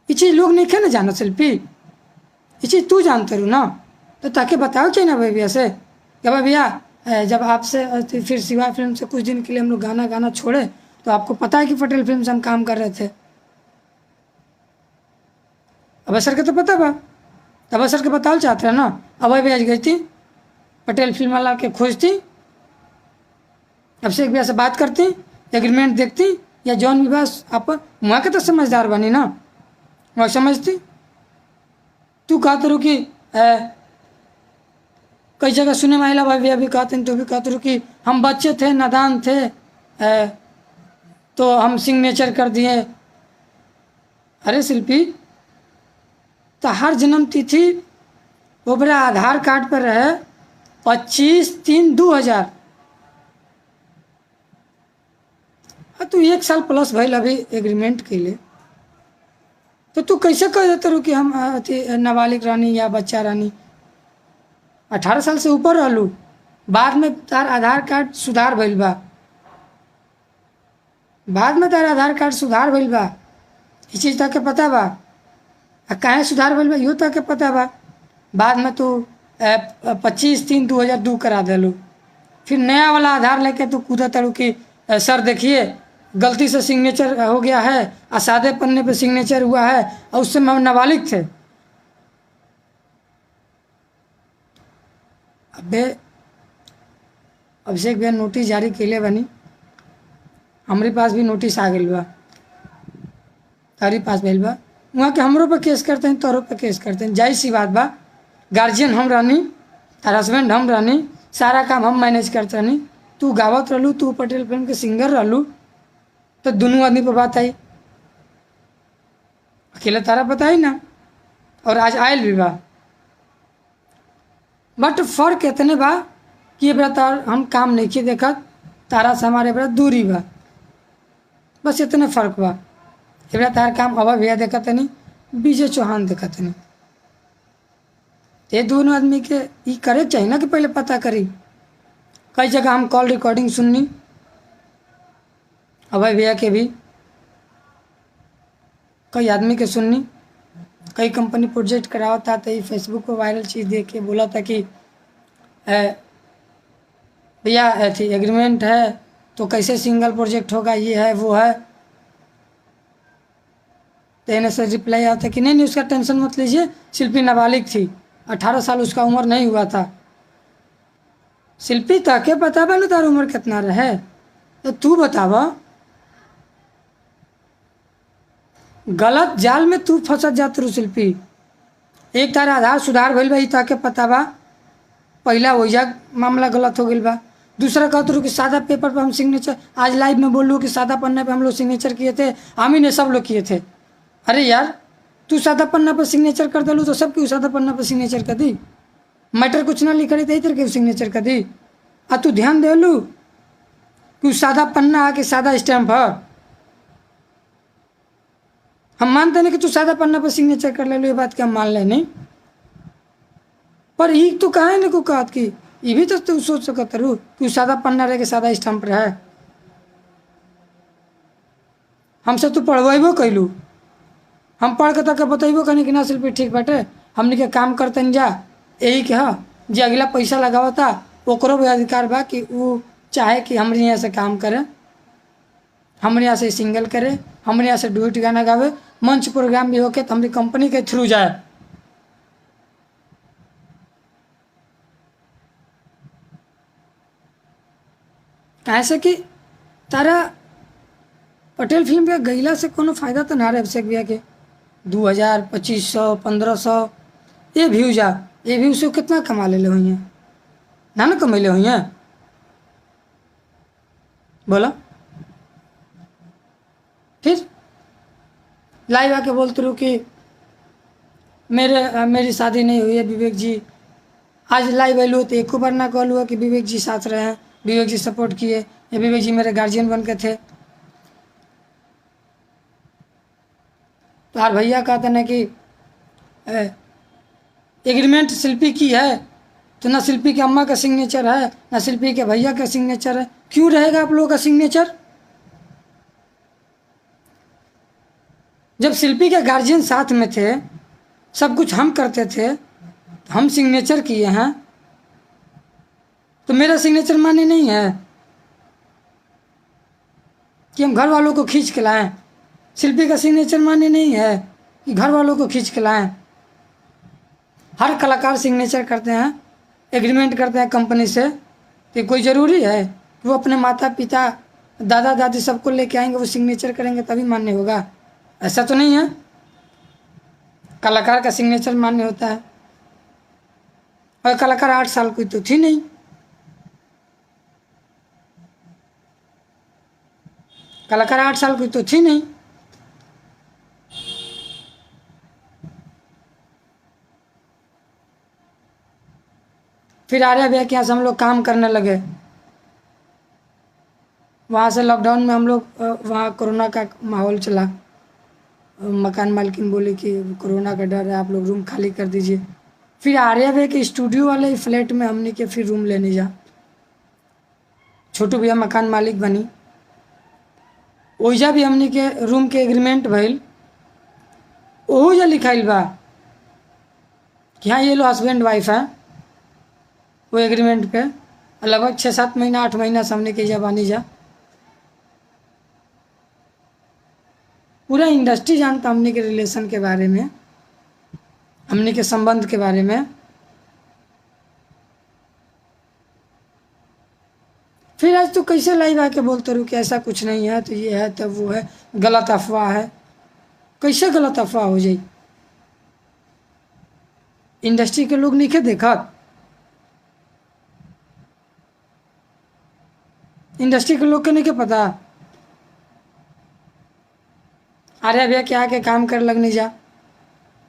ये चीज लोग नहीं खे ना जाना शिल्पी, ये चीज तू जानते रू ना, तो ताकि बताओ क्या ना भाई भैया से कि भाई भैया जब आपसे फिर शिवा फिल्म से कुछ दिन के लिए हम लोग गाना छोड़े, तो आपको पता है कि पटेल फिल्म से हम काम कर रहे थे। अब सर के तो पता बा, तब सर के बताओ चाहते हैं ना। अब भैया गई थी पटेल फिल्म वाला के खोजती, अभिषेक भैया से बात करती, एग्रीमेंट देखती, या जौन भी बात आप वहाँ के तो समझदार बनी ना, वहाँ समझती। तू कहते रू कि कई जगह सुने महिला भाई भैया भी कहते हैं, तो भी कहते रू कि हम बच्चे थे, नादान थे, तो हम सिग्नेचर कर दिए। अरे शिल्पी, तो हर जन्म तिथि वो बड़ा आधार कार्ड पर रहे 25/3/2000। तू 1 साल प्लस भैल अभी एग्रीमेंट के लिए, तो तू कैसे कह देते रू कि हम नाबालिग रानी या बच्चा रानी। 18 साल से ऊपर रहलू, बाद में तार आधार कार्ड सुधार भइल बा, बाद में तार आधार कार्ड सुधार भइल बा, ये चीज़ तक के पता बा। काहे सुधार भइल बा यो तक के पता बा। बाद में तू 25/3/2002 करा देलू, फिर नया वाला आधार लेके तू कूदा तड़ू कि सर देखिए गलती से सिग्नेचर हो गया है, और सादे पन्ने पे सिग्नेचर हुआ है, और उस समय हम नाबालिग थे। अबे अभिषेक भैया नोटिस जारी कैले बनी, हमारे पास भी नोटिस आ गई बा, तारी पास भइल बा, वहाँ के हमरों पे केस करते हैं, तोरों पे केस करते हैं। जाहिर सी बात बा, गार्जियन हम रहनी, तार हस्बैंड हम रहनी, सारा काम हम मैनेज करते रहनी। तू गावत रहलू, तू पटेल फिल्म के सिंगर रहलू, तो दोनों आदमी पर बात आई, अकेले तारा पता ही ना, और आज आयल भी बा। बट फर्क इतने बा कि ये बड़ा तार हम काम नहीं किए देखत, तारा से हमारे बड़ा दूरी बा, बस इतने फर्क बा। ये बड़ा तार काम अभय भैया देखत नहीं, विजय चौहान देखत नहीं। ये दोनों आदमी के ये करे चाहिए ना कि पहले पता करी। कई जगह हम कॉल रिकॉर्डिंग सुननी, अभय भैया के भी, कई आदमी के सुननी, कई कंपनी प्रोजेक्ट करावा था, तो ये फेसबुक पर वायरल चीज़ देख के बोला था कि भैया ऐसी एग्रीमेंट है तो कैसे सिंगल प्रोजेक्ट होगा, ये है वो है। तो इन्हें से रिप्लाई आता कि नहीं उसका टेंशन मत लीजिए, शिल्पी नाबालिग थी, 18 साल उसका उम्र नहीं हुआ था। शिल्पी ताके पता बा ना तार उम्र कितना रहे, तो तू बतावा। गलत जाल में तू फंसत जात रू शिल्पी। एक तारा आधार सुधार भइल बा, ई ताके पता बा, पहला वही मामला गलत हो गई बा। दूसरा कहते रू कि सादा पेपर पर हम सिग्नेचर, आज लाइव में बोल लूँ कि सादा पन्ने पे हम लोग सिग्नेचर किए थे, हम ही ने सब लोग किए थे। अरे यार, तू सादा पन्ना पर सिग्नेचर कर दलू तो सब क्यों सादा पन्ना पर सिग्नेचर कर दी, मैटर कुछ ना लिख रही थी इधर के सिग्नेचर कर दी। आ तू ध्यान दे लू कि सादा पन्ना आके सादा स्टैम्प है। हम मानते नहीं कि तू सादा पन्ना पर सिग्नेचर कर ले लो, ये बात के हम मान ले नहीं, पर ये तो कहा है ना को कहत की ये भी तो तू सोच सकत रू कि सादा पन्ना रह के सादा स्टैम्प रहे। हमसे तू पढ़वेबो कैलू, हम पढ़ के तक बतेबो कहीं कि ना शिल्पी ठीक बाटे, हमने के काम करते जा, यही के हाँ जो अगला पैसा लगावता ओकरो भी अधिकार बा कि वो चाहे कि हमारे यहाँ से काम करे, हमारे यहाँ से सिंगल करे, हमारे यहाँ से डुएट गाना गावे, मंच प्रोग्राम भी होके तो हमारी कंपनी के थ्रू जाए। ऐसे कि तारा पटेल फिल्म के गईला से कोनो फायदा तो ना रहे अभिषेक भैया के। 2000 2500 1500 ये व्यूज आ, ये व्यूज से कितना कमा ले हुई हैं ना कमैले हुई हैं बोला। फिर लाइव आके बोलते रहो कि मेरी शादी नहीं हुई है विवेक जी। आज लाइव आलू तो एक बार ना कहलू कि विवेक जी साथ रहे हैं, विवेक जी सपोर्ट किए, या विवेक जी मेरे गार्जियन बन के थे। तो यार भैया कहते ना कि एग्रीमेंट शिल्पी की है, तो ना शिल्पी के अम्मा का सिग्नेचर है ना शिल्पी के भैया का सिग्नेचर है। क्यों रहेगा आप लोगों का सिग्नेचर? जब शिल्पी के गार्जियन साथ में थे, सब कुछ हम करते थे, तो हम सिग्नेचर किए हैं, तो मेरा सिग्नेचर मान्य नहीं है कि हम घर वालों को खींच के लाएं? शिल्पी का सिग्नेचर मान्य नहीं है कि घर वालों को खींच के लाएं? हर कलाकार सिग्नेचर करते हैं, एग्रीमेंट करते हैं कंपनी से। तो कोई ज़रूरी है कि वो अपने माता पिता दादा दादी सबको लेके आएंगे, वो सिग्नेचर करेंगे तभी मान्य होगा? ऐसा तो नहीं है। कलाकार का सिग्नेचर मान्य होता है। और कलाकार 8 साल की तो थी नहीं। कलाकार 8 साल की तो थी नहीं। फिर आर्या भैया के यहाँ से हम लोग काम करने लगे। वहाँ से लॉकडाउन में हम लोग वहाँ कोरोना का माहौल चला। मकान मालकिन बोले कि कोरोना का डर है, आप लोग रूम खाली कर दीजिए। फिर आर्या भैया के स्टूडियो वाले फ्लैट में हमने के फिर रूम लेने जा। छोटू भैया मकान मालिक बनी, ओइजा भी हमने के रूम के एग्रीमेंट भइल। ओजा लिखाइल बा कि हाँ ये लो हस्बैंड वाइफ है, वो एग्रीमेंट पे लगभग 6-7 महीना 8 महीना से हमने के जा बानी जा। पूरा इंडस्ट्री जानता हमने के रिलेशन के बारे में, हमने के संबंध के बारे में। फिर आज तो कैसे लाइव आके बोलते रहो कि ऐसा कुछ नहीं है, तो ये है तो वो है, गलत अफवाह है। कैसे गलत अफवाह हो जाए? इंडस्ट्री के लोग नहीं के देखा? इंडस्ट्री के लोग के नहीं के पता? आर्या भैया के आके काम कर लगने जा।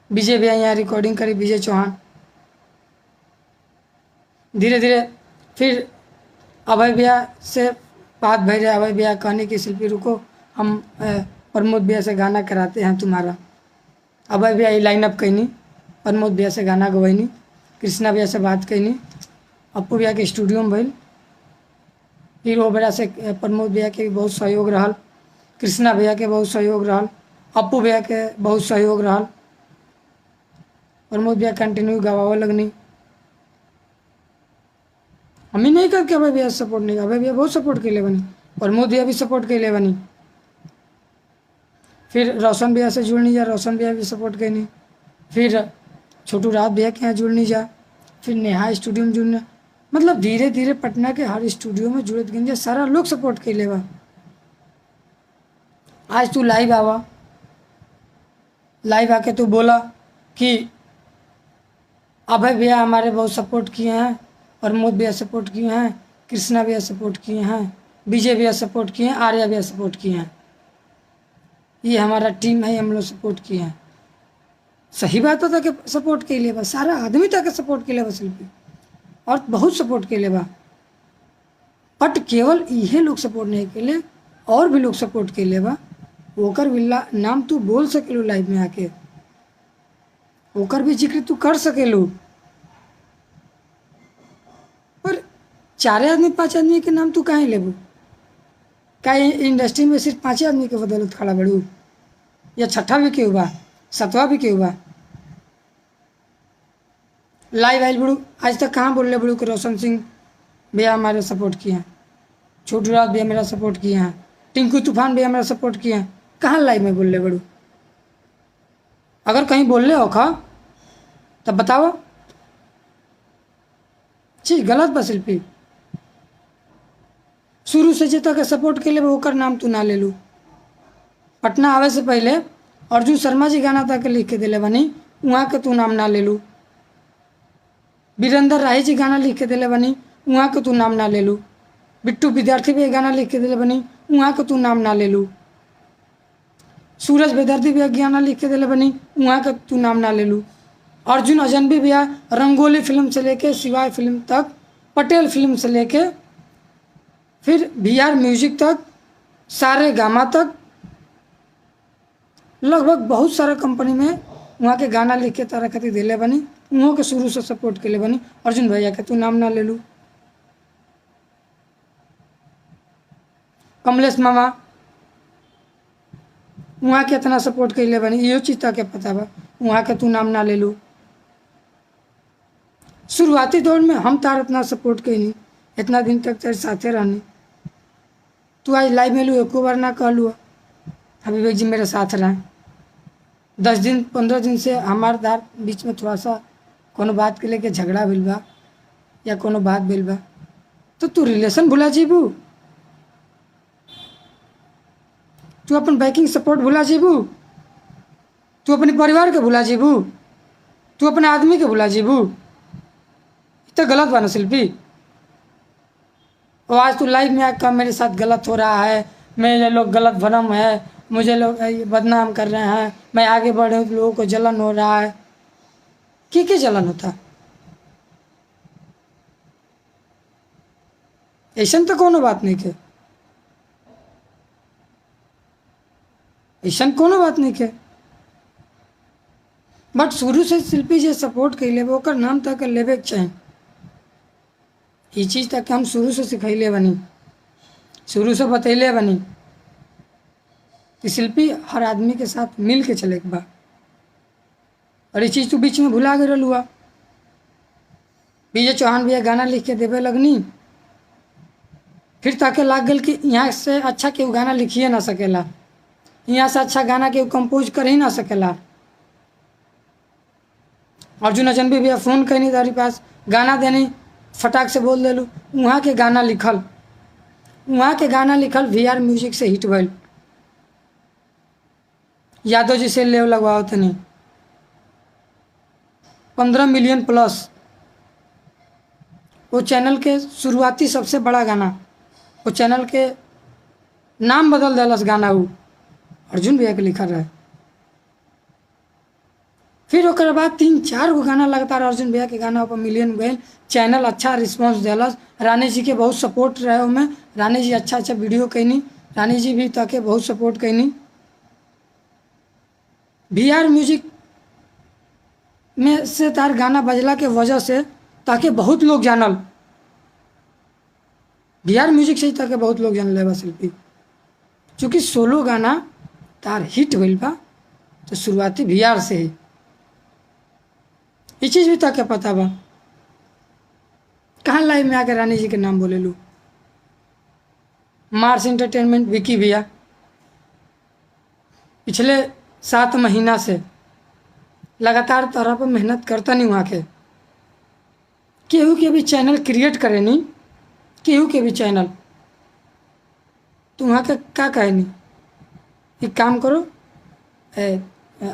विजय भैया यहाँ रिकॉर्डिंग करी, विजय चौहान। धीरे धीरे फिर अभय भैया से बात भई रहे। अभय भैया कहने की शिल्पी रुको, हम प्रमोद भैया से गाना कराते हैं तुम्हारा। अभय भैया ये लाइनअप कहनी, प्रमोद भैया से गाना गवैनी, कृष्णा भैया से बात कहनी, अप्पू भैया के स्टूडियो में भइल। फिर वो बेरा से प्रमोद भैया के भी बहुत सहयोग रहल, कृष्णा भैया के बहुत सहयोग रहल, अप्पू भैया के बहुत सहयोग रहल। प्रमोद भैया कंटिन्यू गवावे लगनी। हम ही नहीं करके अभय भैया सपोर्ट नहीं, अभय भैया बहुत सपोर्ट के लिए बनी, प्रमोद भैया भी सपोर्ट के लिए बनी। फिर रोशन भैया से जुड़नी जा, रोशन भैया भी सपोर्ट करनी। फिर छोटू रात भैया के यहाँ जुड़नी जा, फिर नेहा स्टूडियो में जुड़ना। मतलब धीरे धीरे पटना के हर स्टूडियो में जुड़त गई, सारा लोग सपोर्ट के लिए बा। आज तू लाइव आवा, लाइव आके तू बोला कि अभय भैया हमारे बहुत सपोर्ट किए हैं, प्रमोद भैया सपोर्ट किए हैं, कृष्णा भैया सपोर्ट किए हैं, विजय भैया सपोर्ट किए हैं, आर्या भैया सपोर्ट किए हैं, ये हमारा टीम है, हम लोग सपोर्ट किए हैं। सही बात होता कि सपोर्ट के लिए बा, सारा आदमी तक सपोर्ट के लिए बा शिल्पी, और बहुत सपोर्ट के लिए बा। बट केवल यही लोग सपोर्ट नहीं के लिए, और भी लोग सपोर्ट के लिए बा। ओकर बिल्ला नाम तू बोल सकेलू लाइव में आके, ओकर भी जिक्र तू कर सकेलू। पर 4 आदमी 5 आदमी के नाम तू काहे लेबू? का इंडस्ट्री में सिर्फ 5 आदमी के बदौलत खड़ा बढ़ू, या छठा भी क्यों बा, 7वां भी क्यों बा? लाइव आइल बड़ू, आज तक कहाँ बोल रहे बड़ू कि रोशन सिंह भैया हमारे सपोर्ट किए हैं, छोटू रात भैया मेरा सपोर्ट किए हैं, टिंकू तूफान भैया मेरा सपोर्ट किए हैं? कहाँ लाइव में बोल रहे बड़ू? अगर कहीं बोल रहे हो खा तब बताओ। चीज गलत बा शिल्पी। शुरू से जे तक सपोर्ट के लिए ओकर नाम तू ना ले लू। पटना आवे से पहले अर्जुन शर्मा जी गाना तक लिख के दिले बनी, वहाँ के तू नाम ना ले लू। वीरेंद्र राय जी गाना लिख के दिले बनी, वहाँ के तू नाम ना ले लू। बिट्टू विद्यार्थी भी गाना लिख के दिले बनी, वहाँ के तू नाम ना ले लू। सूरज विद्यार्थी भी गाना लिख के दिले बनी, वहाँ के तू नाम ना ले लू। अर्जुन अजनबी भैया रंगोली फिल्म से लेके शिवाय फिल्म तक, पटेल फिल्म से लेके फिर VR म्यूजिक तक, सारे गामा तक, लगभग बहुत सारा कंपनी में वहाँ के गाना लिख के तारा खातिर दिले बनी, उहों के शुरू से सपोर्ट के लिए बनी। अर्जुन भैया के तू नाम ना ले लू। कमलेश मामा वहाँ के इतना सपोर्ट के लिए बनी, इहो चीज के पता बा, वहाँ के तू नाम ना ले लू। शुरुआती दौर में हम तार इतना सपोर्ट कैनी, इतना दिन तक तेरे साथे रहनी, तू आज लाइव में लू एको बार ना कहलू अभिषेक जी मेरे साथ रहे। 10 दिन 15 दिन से हमार दार बीच में थोड़ा सा कोनो बात के लेके झगड़ा भइल बा या कोनो बात भइल बा, तो तू रिलेशन भुला जीबू, तू अपन बैकिंग सपोर्ट भुला जीबू, तू अपने परिवार के भुला जीबू, तू अपने आदमी के भुला जीबू। तो गलत बा ना शिल्पी। और आज तू लाइव में आकर मेरे साथ गलत हो रहा है, मेरे लोग गलत भरम है, मुझे लोग बदनाम कर रहे हैं, मैं आगे बढ़ रहा हूँ, लोगों को जलन हो रहा है। क्या जलन होता? ऐसा तो कोनो बात नहीं के, ऐसा कोनो बात नहीं के। बट शुरू से शिल्पी जी सपोर्ट कैले ओकर नाम तक लेवे के चाहे, ये चीज़ तक हम शुरू से सिखैले बनी, शुरू से बतैले बनी कि शिल्पी हर आदमी के साथ मिल के चले के बा। और ये चीज़ तू बीच में भुला गए हुआ। विजय चौहान भैया गाना लिख के देवे लगनी, फिर ताके लाग गल कि यहाँ से अच्छा केहू गाना लिखिए ना सकेला, यहाँ से अच्छा गाना केहू कंपोज कर ही ना सकेला। अर्जुन अजनबी भैया फ़ोन कैनी तारी पास गाना देनी, फटाक से बोल देलू, वहाँ के गाना लिखल, वहाँ के गाना लिखल VR म्यूजिक से हिट भइल। यादव जी से लेव लगवाओ तनी 15 मिलियन प्लस। वो चैनल के शुरुआती सबसे बड़ा गाना, वो चैनल के नाम बदल दिलस गाना, वो अर्जुन भैया के लिखल रहे। फिर ओकर बाद 3-4 गो गाना लगातार अर्जुन भैया के गाना पर मिलियन गए, चैनल अच्छा रिस्पांस दिलस। रानी जी के बहुत सपोर्ट रहे उनमें, रानी जी अच्छा अच्छा वीडियो कैनी, रानी जी भी ताके बहुत सपोर्ट कैनी। VR म्यूजिक में से तार गाना बजला के वजह से ताके बहुत लोग जानल, VR म्यूजिक से ही ताके बहुत लोग जान ले बा शिल्पी। चूँकि सोलो गाना तार हिट भइल बा तो शुरुआती VR से ही, ये चीज़ भी ताके पता बा। कहाँ लाइव में आके रानी जी के नाम बोले लू। मार्स एंटरटेनमेंट विकी भैया पिछले 7 महीना से लगातार तरह पर मेहनत करता नहीं, वहाँ के केहू के भी चैनल क्रिएट करे नहीं, केहू के भी चैनल, तो वहाँ का क्या कहे नहीं। एक काम करो,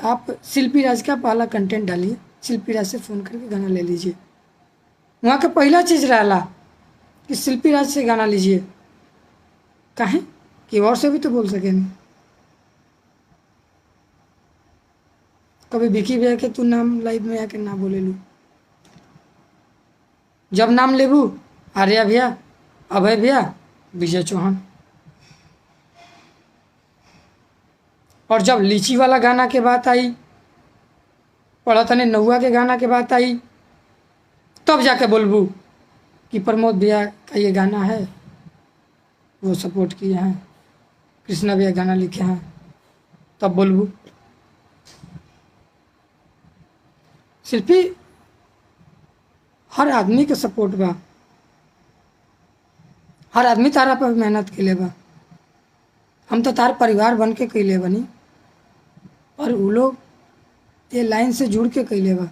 आप शिल्पी राज का पहला कंटेंट डालिए, शिल्पी राज से फ़ोन करके गाना ले लीजिए। वहाँ का पहला चीज़ रहला कि शिल्पी राज से गाना लीजिए, काहे कि और से भी तो बोल सके नहीं। कभी विकी भैया के तू नाम लाइव में आके ना बोले लू, जब नाम लेबू आर्या भैया, अभय भैया, विजय चौहान। और जब लीची वाला गाना के बात आई, पढ़ा तने नौआ के गाना के बात आई, तब जाके बोलबू कि प्रमोद भैया का ये गाना है, वो सपोर्ट किए हैं, कृष्णा भैया गाना लिखे हैं, तब बोलबू। शिल्पी हर आदमी के सपोर्ट बा, हर आदमी तारा पर मेहनत के लिए बा। हम तो तार परिवार बन के कैले बनी, और वो लोग ये लाइन से जुड़ के कैले बा,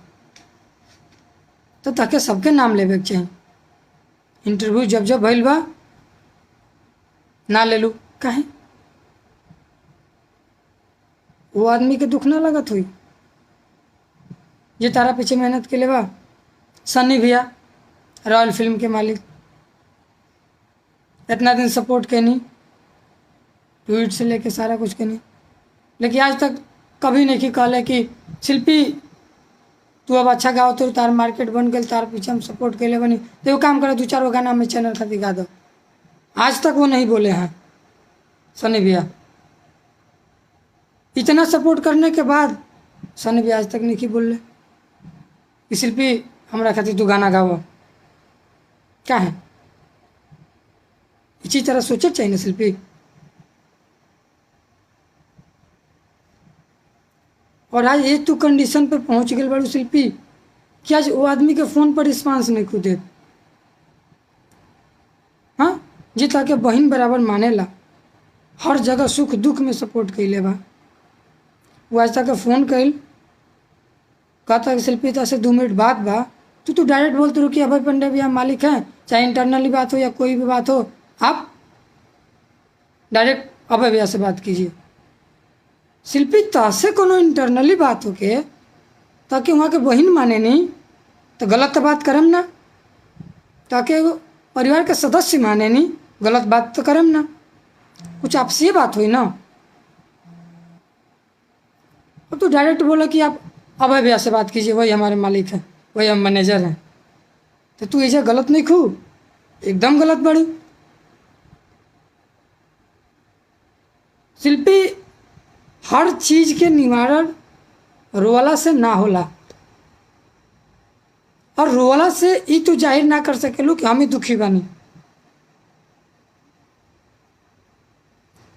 तो ताके सबके नाम लेवे के चाहिए। इंटरव्यू जब जब भइल बा ना ले लू, काहे वो आदमी के दुख ना लगत हुई जे तारा पीछे मेहनत के लिए बा। सन्नी भैया रॉयल फिल्म के मालिक, इतना दिन सपोर्ट कैनी, ट्वीट से लेके सारा कुछ कैनी, लेकिन आज तक कभी नहीं कहले कि शिल्पी तू अब अच्छा गाओ, तो तार मार्केट बन गई, तार पीछे हम सपोर्ट कैले बनी, तो वो काम करे 2-4 गाना हमें चैनल खातिर गा दो। आज तक वो नहीं बोले हैं सनी भैया। इतना सपोर्ट करने के बाद सनी भैया आज तक नहीं बोले कि शिल्पी हमारा खातिर तू गाना गाओ। क्या है, इसी तरह सोचे चाहिए ना शिल्पी। और आज ये तू कंडीशन पर पहुंच गए बड़ू शिल्पी कि आज वो आदमी के फ़ोन पर रिस्पांस नहीं खुद दे। हाँ जी, ताकि बहन बराबर मानेला, हर जगह सुख दुख में सपोर्ट कैले बा। वो आज तक फ़ोन कैल कहता कि शिल्पी तो से 2 मिनट बात बा, तू डायरेक्ट बोलते रहो कि अभय पंडे भैया मालिक हैं, चाहे इंटरनली बात हो या कोई भी बात हो, आप डायरेक्ट अभय भैया से बात कीजिए। शिल्पी तासे कोनो इंटरनली बात होके ताकि वहाँ के बहन माने नहीं तो गलत बात करम ना, ताकि परिवार के सदस्य माने नहीं गलत बात तो करम ना, कुछ आपसी बात हुई ना। अब तो डायरेक्ट बोला कि आप अभय भैया से बात कीजिए, वही हमारे मालिक हैं, वही हम मैनेजर हैं, तो तू ऐसे गलत नहीं खू, एकदम गलत बड़ी। शिल्पी हर चीज के निवारण रोवाला से ना होला, और रोवाला से ई तू जाहिर ना कर सकेलू कि हम ही दुखी बानी।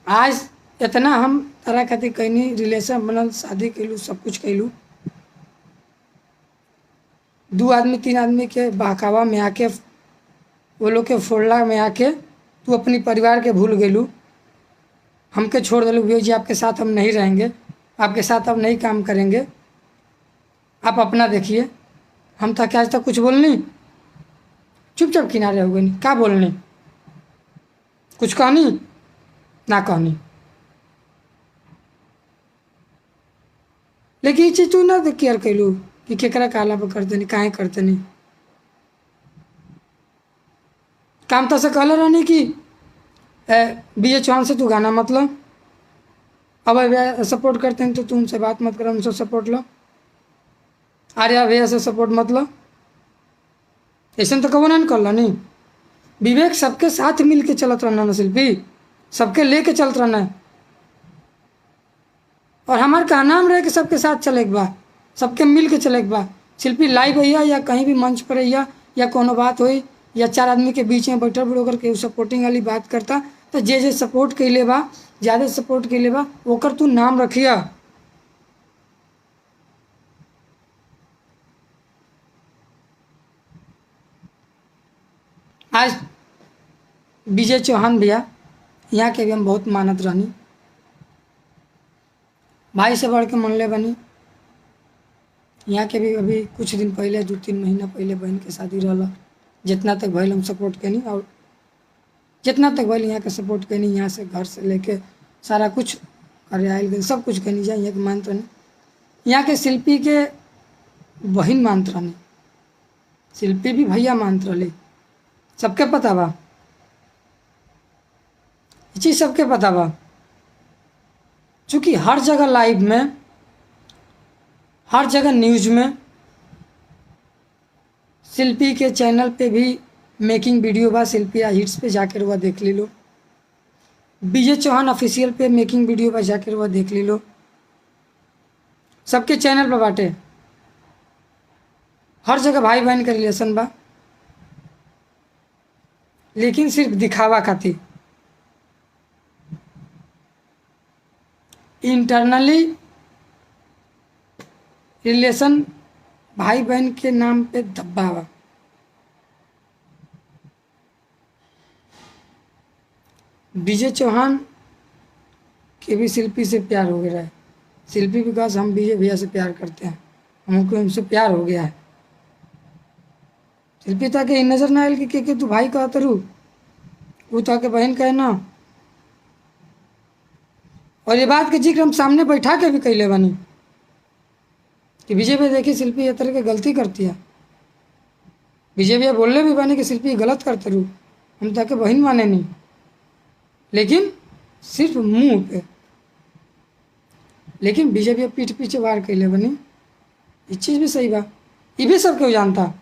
आज इतना हम तरह खातिर कहनी, रिलेशन बनल, शादी कैलू, सब कुछ कैलू, 2 आदमी 3 आदमी के बहकावा में आके, वो लोग के फोड़ला में आके तू अपनी परिवार के भूल गेलू, हमके छोड़ दिलू। भैया जी आपके साथ हम नहीं रहेंगे, आपके साथ अब नहीं काम करेंगे, आप अपना देखिए। हम था क्या आज तक कुछ बोलनी, चुपचाप किनारे हो गई, क्या बोलनी, कुछ कहनी ना कहनी। लेकिन ये चीज़ तू ना केयर कैलू कि केकरा काला पर करते नहीं, काहे करते नहीं। काम तो से कहले रहनी कि बीजे चौहान से तू गाना मत लो, अब भैया सपोर्ट करते हैं तो तू उनसे बात मत करो, उनसे सपोर्ट लो, आर्या भैया से सपोर्ट मत लो। ऐसा तो कबो नहीं कर लो नहीं। विवेक सबके साथ मिल के चलत रहना ना शिल्पी, सबके लेके चलत रहना है। और हमारे का नाम रहे कि सबके साथ चले एक बार, सबके मिल के चले एक बार। शिल्पी लाइव भैया या कहीं भी मंच पर या कोनो बात हुई या 4 आदमी के बीच में बैठल बड़ो करके सपोर्टिंग वाली बात करता, तो जे सपोर्ट कैले बा, ज़्यादा सपोर्ट कैले बा, ओकर तू नाम रखिया। आज विजय चौहान भैया यहाँ के भी हम बहुत मानत रहनी, भाई से बढ़ के मनले बनी। यहाँ के भी अभी कुछ दिन पहले 2-3 महीना पहले बहन के शादी रहा, जितना तक भैल हम सपोर्ट कैनी, और जितना तक भैल यहाँ के सपोर्ट कैनी, यहाँ से घर से लेके सारा कुछ करे आयल गए, सब कुछ कैनी जाए। यहाँ के मानत रहनी, यहाँ के शिल्पी के बहन मानत रहनी, शिल्पी भी भैया मानत रही, सबके पता बा, ये चीज़ सबके पता बा। चूँकि हर जगह लाइव में, हर जगह न्यूज़ में, शिल्पी के चैनल पे भी मेकिंग वीडियो बा, शिल्पी हिट्स पे जाकर वह देख ली लो, विजय चौहान ऑफिशियल पे मेकिंग वीडियो बा, जाकर वह देख ली लो, सबके चैनल पर बाटे। हर जगह भाई बहन का रिलेशन बा, लेकिन सिर्फ दिखावा खातिर, इंटरनली रिलेशन भाई बहन के नाम पे धब्बा बा। विजय चौहान के भी शिल्पी से प्यार हो गया है, शिल्पी विकास हम विजय भैया से प्यार करते हैं, हमको उनसे प्यार हो गया है। शिल्पी था कि नजर ना आयल कि तू भाई कहत रू, वो था कि बहन कहे ना। और ये बात के जिक्र हम सामने बैठा के भी कैले बानी कि विजय भैया देखिए शिल्पी ये तरह की गलती करती है। विजय भैया बोलने भी बानी कि शिल्पी गलत करते रू, हम ताके बहन माने नहीं, लेकिन सिर्फ मुंह पे। लेकिन विजय भैया पीठ पीछे वार कैले बनी, ये चीज़ भी सही बा, ये भी सब केहू जानता।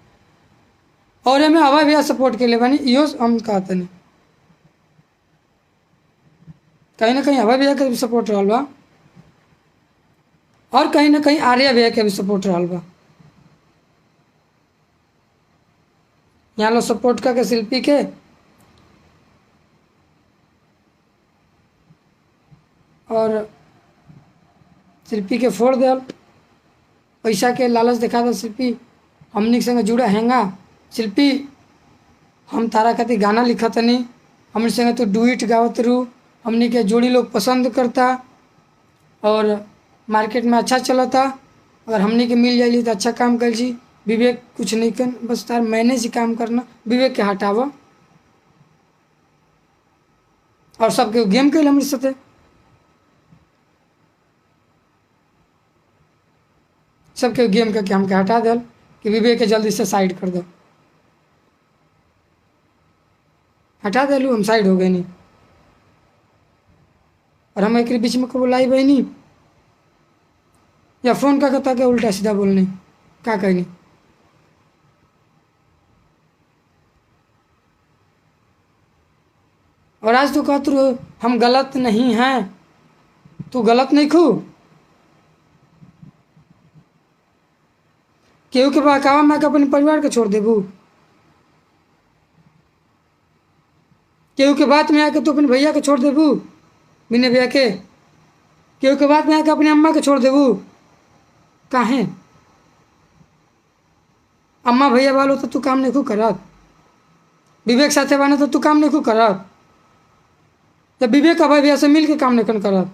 और हमें हवा भैया सपोर्ट के लिए बनी, इहो हम कहते नहीं, कहीं ना कहीं हवा भैया के भी सपोर्ट रहा बा, और कहीं ना कहीं आर्या भैया के भी सपोर्ट रहा बा। यहाँ लोग सपोर्ट करके शिल्पी के और शिल्पी के फोड़ दिया, पैसा के लालच दिखा दे शिल्पी हमनी के संग जुड़ा हैंगा। शिल्पी हम तारा खातिर गाना लिखत नहीं, हमनी संग तो डुइट गावत रू, हमनी के जोड़ी लोग पसंद करता और मार्केट में अच्छा चलता। अगर हमनी के मिल जाइली तो अच्छा काम कर जी। विवेक कुछ नहीं कर, बस तार मैनेज ही काम करना, विवेक के हटावा और सबके गेम के हमरे साथे। सबके गेम करके हमके हटा दिल कि विवेक के जल्दी से साइड कर दो, हटा दिलू, हम साइड हो गए नहीं। और हम एक बीच में कबो लाई बहनी या फोन का कहता के उल्टा सीधा बोलने का कहनी। और आज तो कहत रू हम गलत नहीं हैं, तू गलत नहीं खू। केहू के बहकावा में के अपने परिवार के छोड़ देबू, केहू के बात में आके तू अपने भैया के छोड़ देबू, बिना भैया के केहू के बात में आके अपने अम्मा के छोड़ देबू। काहे? अम्मा भैया वालो तो तू काम नहीं खू करत, विवेक साथे बाने तो तू काम नहीं खू करत, जब विवेक अभय भैया से मिल के काम नहीं करत।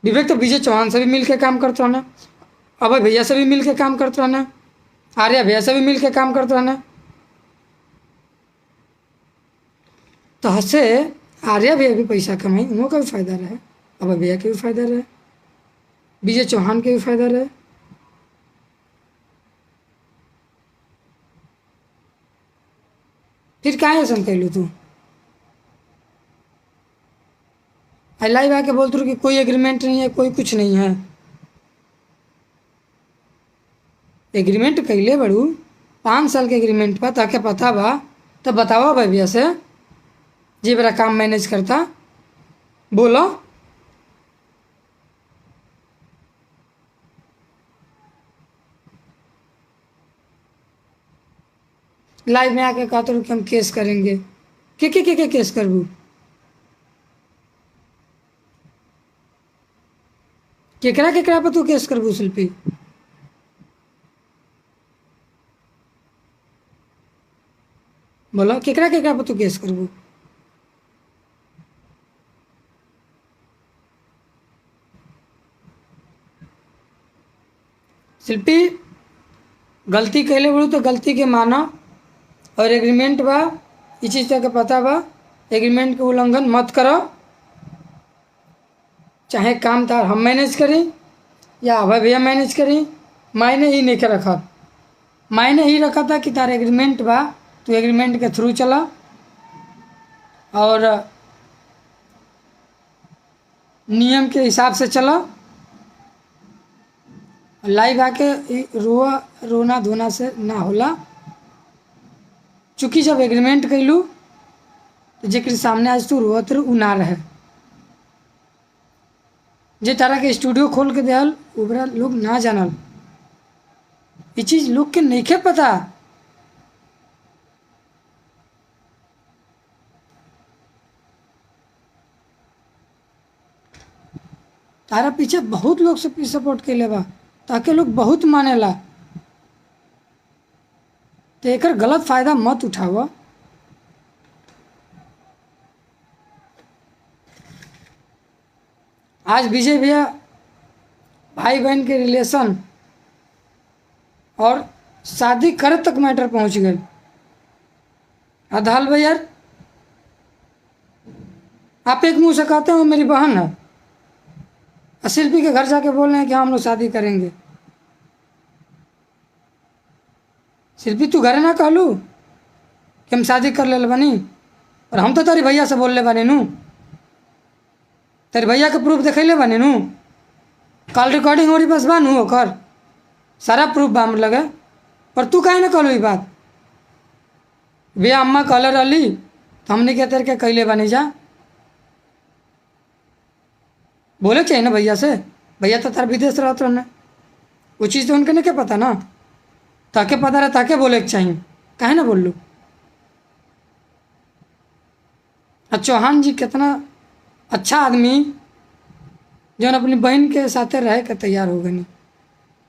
विवेक तो विजय चौहान से भी मिल के काम करता रहना, अभय भैया से भी मिल के काम करता रहना, आर्या भैया से भी मिल के काम करता रहना। तो हसे आर्या भैया भी पैसा कमाई, उनका भी फायदा रहे, अभय भैया के भी फायदा रहे, विजय चौहान के भी फायदा रहे। फिर काहे ऐसा कैलू तू? लाइव आके बोलते रहो कि कोई एग्रीमेंट नहीं है, कोई कुछ नहीं है। एग्रीमेंट कैले बड़ू 5 साल के एग्रीमेंट बा, ताके पता बा तब बतावा भाई भैया से जी मेरा काम मैनेज करता, बोलो। लाइव में आके कहते रहो कि हम केस करेंगे, के केस करबू? केकरा पर तू केस करबू शिल्पी? बोलो केकरा पर तू केस करबू? शिल्पी गलती कैले बड़ू तो गलती के माना, और एग्रीमेंट बा ये चीज़ तक पता बा, एग्रीमेंट के उल्लंघन मत करो। चाहे काम तार हम मैनेज करें या अभय भैया मैनेज करें, मायने ही नहीं के रखा, मायने ही रखा था कि तार एग्रीमेंट बा तो एग्रीमेंट के थ्रू चला। और नियम के हिसाब से चला। लाइव आके रोना धोना से ना होला, चूँकि जब एग्रीमेंट कैलू तो जेकर सामने आज तू रोत उ ना रहे, जे तारा के स्टूडियो खोल के दियल ओकरा लोग ना जानल, ये चीज़ लोग के नहीं पता। तारा पीछे बहुत लोग से सपोर्ट कैले बा, ताके लोग बहुत मानेला, तो एकर गलत फायदा मत उठावा। आज विजय भैया भाई बहन के रिलेशन और शादी करे तक मैटर पहुंच गए। अदाल भैया आप एक मुंह से कहते हो मेरी बहन है, और शिल्पी के घर जाके बोल रहे हैं कि हम लोग शादी करेंगे। शिल्पी तू घरे ना कहलू कि हम शादी कर ले बनी, और हम तो तेरे भैया से बोल ले बने नू, तेरे भैया के प्रूफ देखैले बने नू, कॉल रिकॉर्डिंग हो रही बस बानू ओकर सारा प्रूफ बाम लगे, पर तू काहे ना कहलू ई बात। भैया अम्मा कहले रहली तो हमने क्या तेरे के कैले बनी जा, बोले चाहिए ना भैया से, भैया तो तार विदेश रहत रहने, वो चीज़ तो उनके नहीं क्या पता ना, ताके पता रहे ताके बोले के चाहिए, काहे ना बोल लू। चौहान जी कितना अच्छा आदमी, जो अपनी बहन के साथे रह के तैयार हो गए,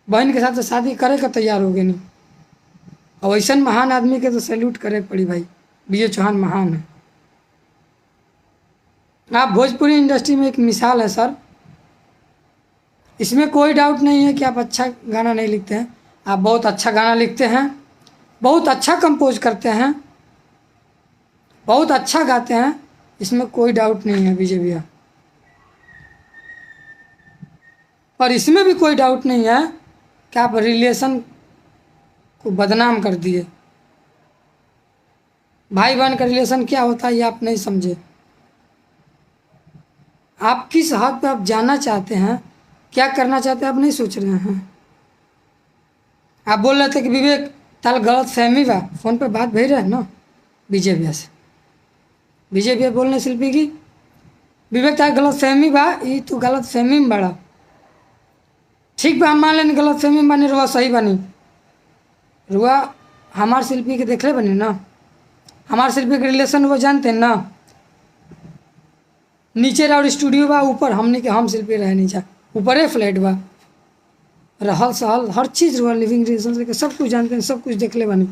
बहन के साथ शादी करे के तैयार हो गए। और ऐसा महान आदमी के तो सैल्यूट करे पड़ी भाई, विजय चौहान महान है। आप भोजपुरी इंडस्ट्री में एक मिसाल है सर, इसमें कोई डाउट नहीं है कि आप अच्छा गाना नहीं लिखते हैं, आप बहुत अच्छा गाना लिखते हैं, बहुत अच्छा कंपोज करते हैं, बहुत अच्छा गाते हैं, इसमें कोई डाउट नहीं है विजय भैया। और इसमें भी कोई डाउट नहीं है कि आप रिलेशन को बदनाम कर दिए। भाई बहन का रिलेशन क्या होता है ये आप नहीं समझे। आप किस हद पे आप जाना चाहते हैं, क्या करना चाहते हैं, आप नहीं सोच रहे हैं। आप बोल रहे थे कि विवेक ताल गलत फहमी बा, फोन पे बात भेज रहे हैं ना विजय भैया से, विजय भैया बोलने शिल्पी की विवेक ताल गलत फहमी बा, ये तू गलत फहमी में बड़ा, ठीक बा हम मान लेनी गलत फहमी में बनी, रुआ सही बनी, रुआ हमार शिल्पी के देख ले बनी ना, हमार शिल्पी के रिलेशन वो जानते हैं ना, नीचे और स्टूडियो बा, ऊपर हमने के हम शिल्पी रहे नीचा, ऊपर फ्लैट बा, रहल सहल हर चीज़ रुआ लिविंग रिलेशन से सब कुछ जानते हैं, सब कुछ देख ले बनी,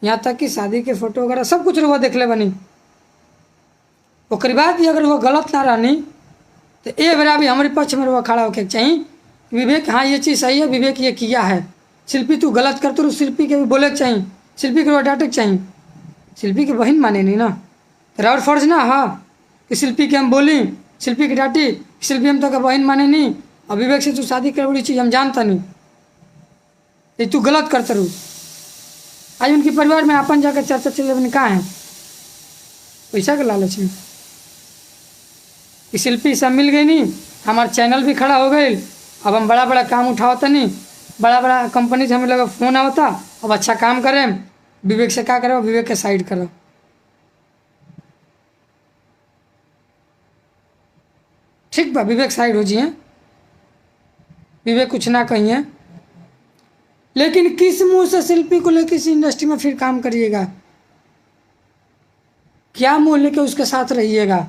यहाँ तक कि शादी के फोटो वगैरह सब कुछ रुआ देख ले बनी। ओकर बाद भी अगर वो गलत ना रहनी तो ए बेरा भी हमारे पक्ष में रुआ खड़ा होके चाहिए, विवेक हाँ ये चीज़ सही है, विवेक ये किया है, शिल्पी तू गलत कर, तो शिल्पी के भी बोले के चाहिए, शिल्पी के डांटे के चाहिए, शिल्पी की बहन माने नहीं ना, तेरा और फर्ज ना हाँ कि शिल्पी के हम बोली, शिल्पी की डांटी, शिल्पी हम तो का बहन माने नहीं, और विवेक से तू शादी कर बड़ी चीज़ हम जानता नहीं, ये तू गलत करते रू। आज उनके परिवार में अपन जाकर चर्चा चले बने कहाँ है, पैसा के लालच में कि शिल्पी सब मिल गई नहीं, हमारा चैनल भी खड़ा हो गई, अब हम बड़ा बड़ा काम उठावता नहीं, बड़ा बड़ा कंपनी से हमें लगा फ़ोन आवता, अब अच्छा काम करें, विवेक से क्या करो, विवेक के साइड करो। ठीक बा विवेक साइड हो जिए, विवेक कुछ ना कहिए, लेकिन किस मुंह से शिल्पी को लेकर इस इंडस्ट्री में फिर काम करिएगा, क्या मुंह लेके उसके साथ रहिएगा,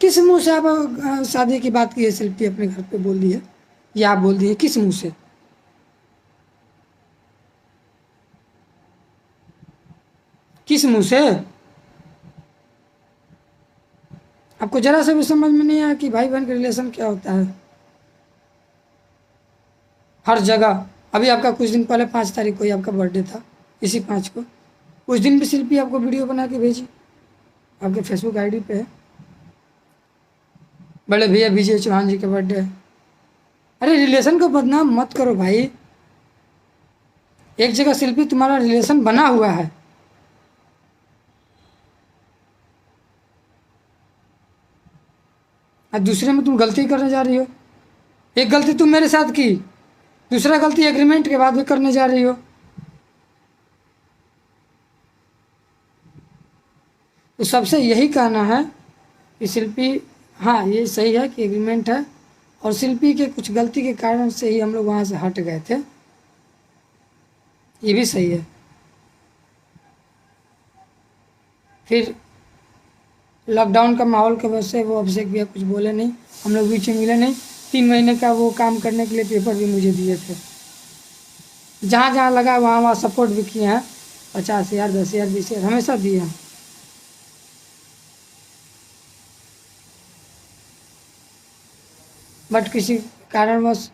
किस मुंह से आप शादी की बात की है, शिल्पी अपने घर पे बोल दी है या आप बोल दिए, किस मुंह से, किस मुंह से। आपको जरा सा भी समझ में नहीं आया कि भाई बहन का रिलेशन क्या होता है। हर जगह, अभी आपका कुछ दिन पहले 5 तारीख को ही आपका बर्थडे था, इसी 5 को, उस दिन भी शिल्पी आपको वीडियो बना के भेजी, आपके फेसबुक आईडी पे है, बड़े भैया विजय चौहान जी के बर्थडे है। अरे रिलेशन को बदनाम मत करो भाई, एक जगह शिल्पी तुम्हारा रिलेशन बना हुआ है, और दूसरे में तुम गलती करने जा रही हो। एक गलती तुम मेरे साथ की, दूसरा गलती एग्रीमेंट के बाद भी करने जा रही हो। तो सबसे यही कहना है कि शिल्पी, हाँ ये सही है कि एग्रीमेंट है, और शिल्पी के कुछ गलती के कारण से ही हम लोग वहाँ से हट गए थे, ये भी सही है। फिर लॉकडाउन का माहौल की वजह से वो अभिषेक भैया कुछ बोले नहीं, हम लोग बीच में मिले नहीं, 3 महीने का वो काम करने के लिए पेपर भी मुझे दिए थे, जहाँ जहाँ लगा वहाँ वहाँ सपोर्ट भी किए हैं, 50,000 10,000 20,000 हमेशा दिए हैं। बट किसी कारणवश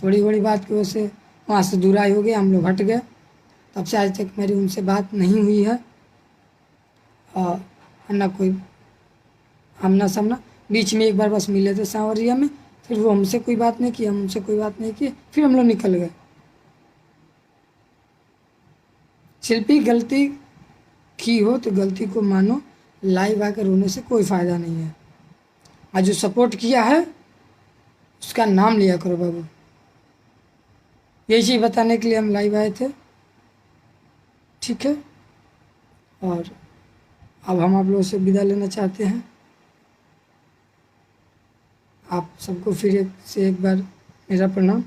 थोड़ी बड़ी बात की वजह से वहाँ से दूराई हो गई, हम लोग हट गए, तब से आज तक मेरी उनसे बात नहीं हुई है। ना कोई आमना सामना। बीच में एक बार बस मिले थे सांवरिया में, फिर वो हमसे कोई बात नहीं की, हम उनसे कोई बात नहीं किए, फिर हम लोग निकल गए। शिल्पी गलती की हो तो गलती को मानो, लाइव आकर रोने से कोई फ़ायदा नहीं है। आज जो सपोर्ट किया है उसका नाम लिया करो बाबू। यही चीज़ बताने के लिए हम लाइव आए थे, ठीक है। और अब हम आप लोगों से विदा लेना चाहते हैं। आप सबको फिर एक से एक बार मेरा प्रणाम।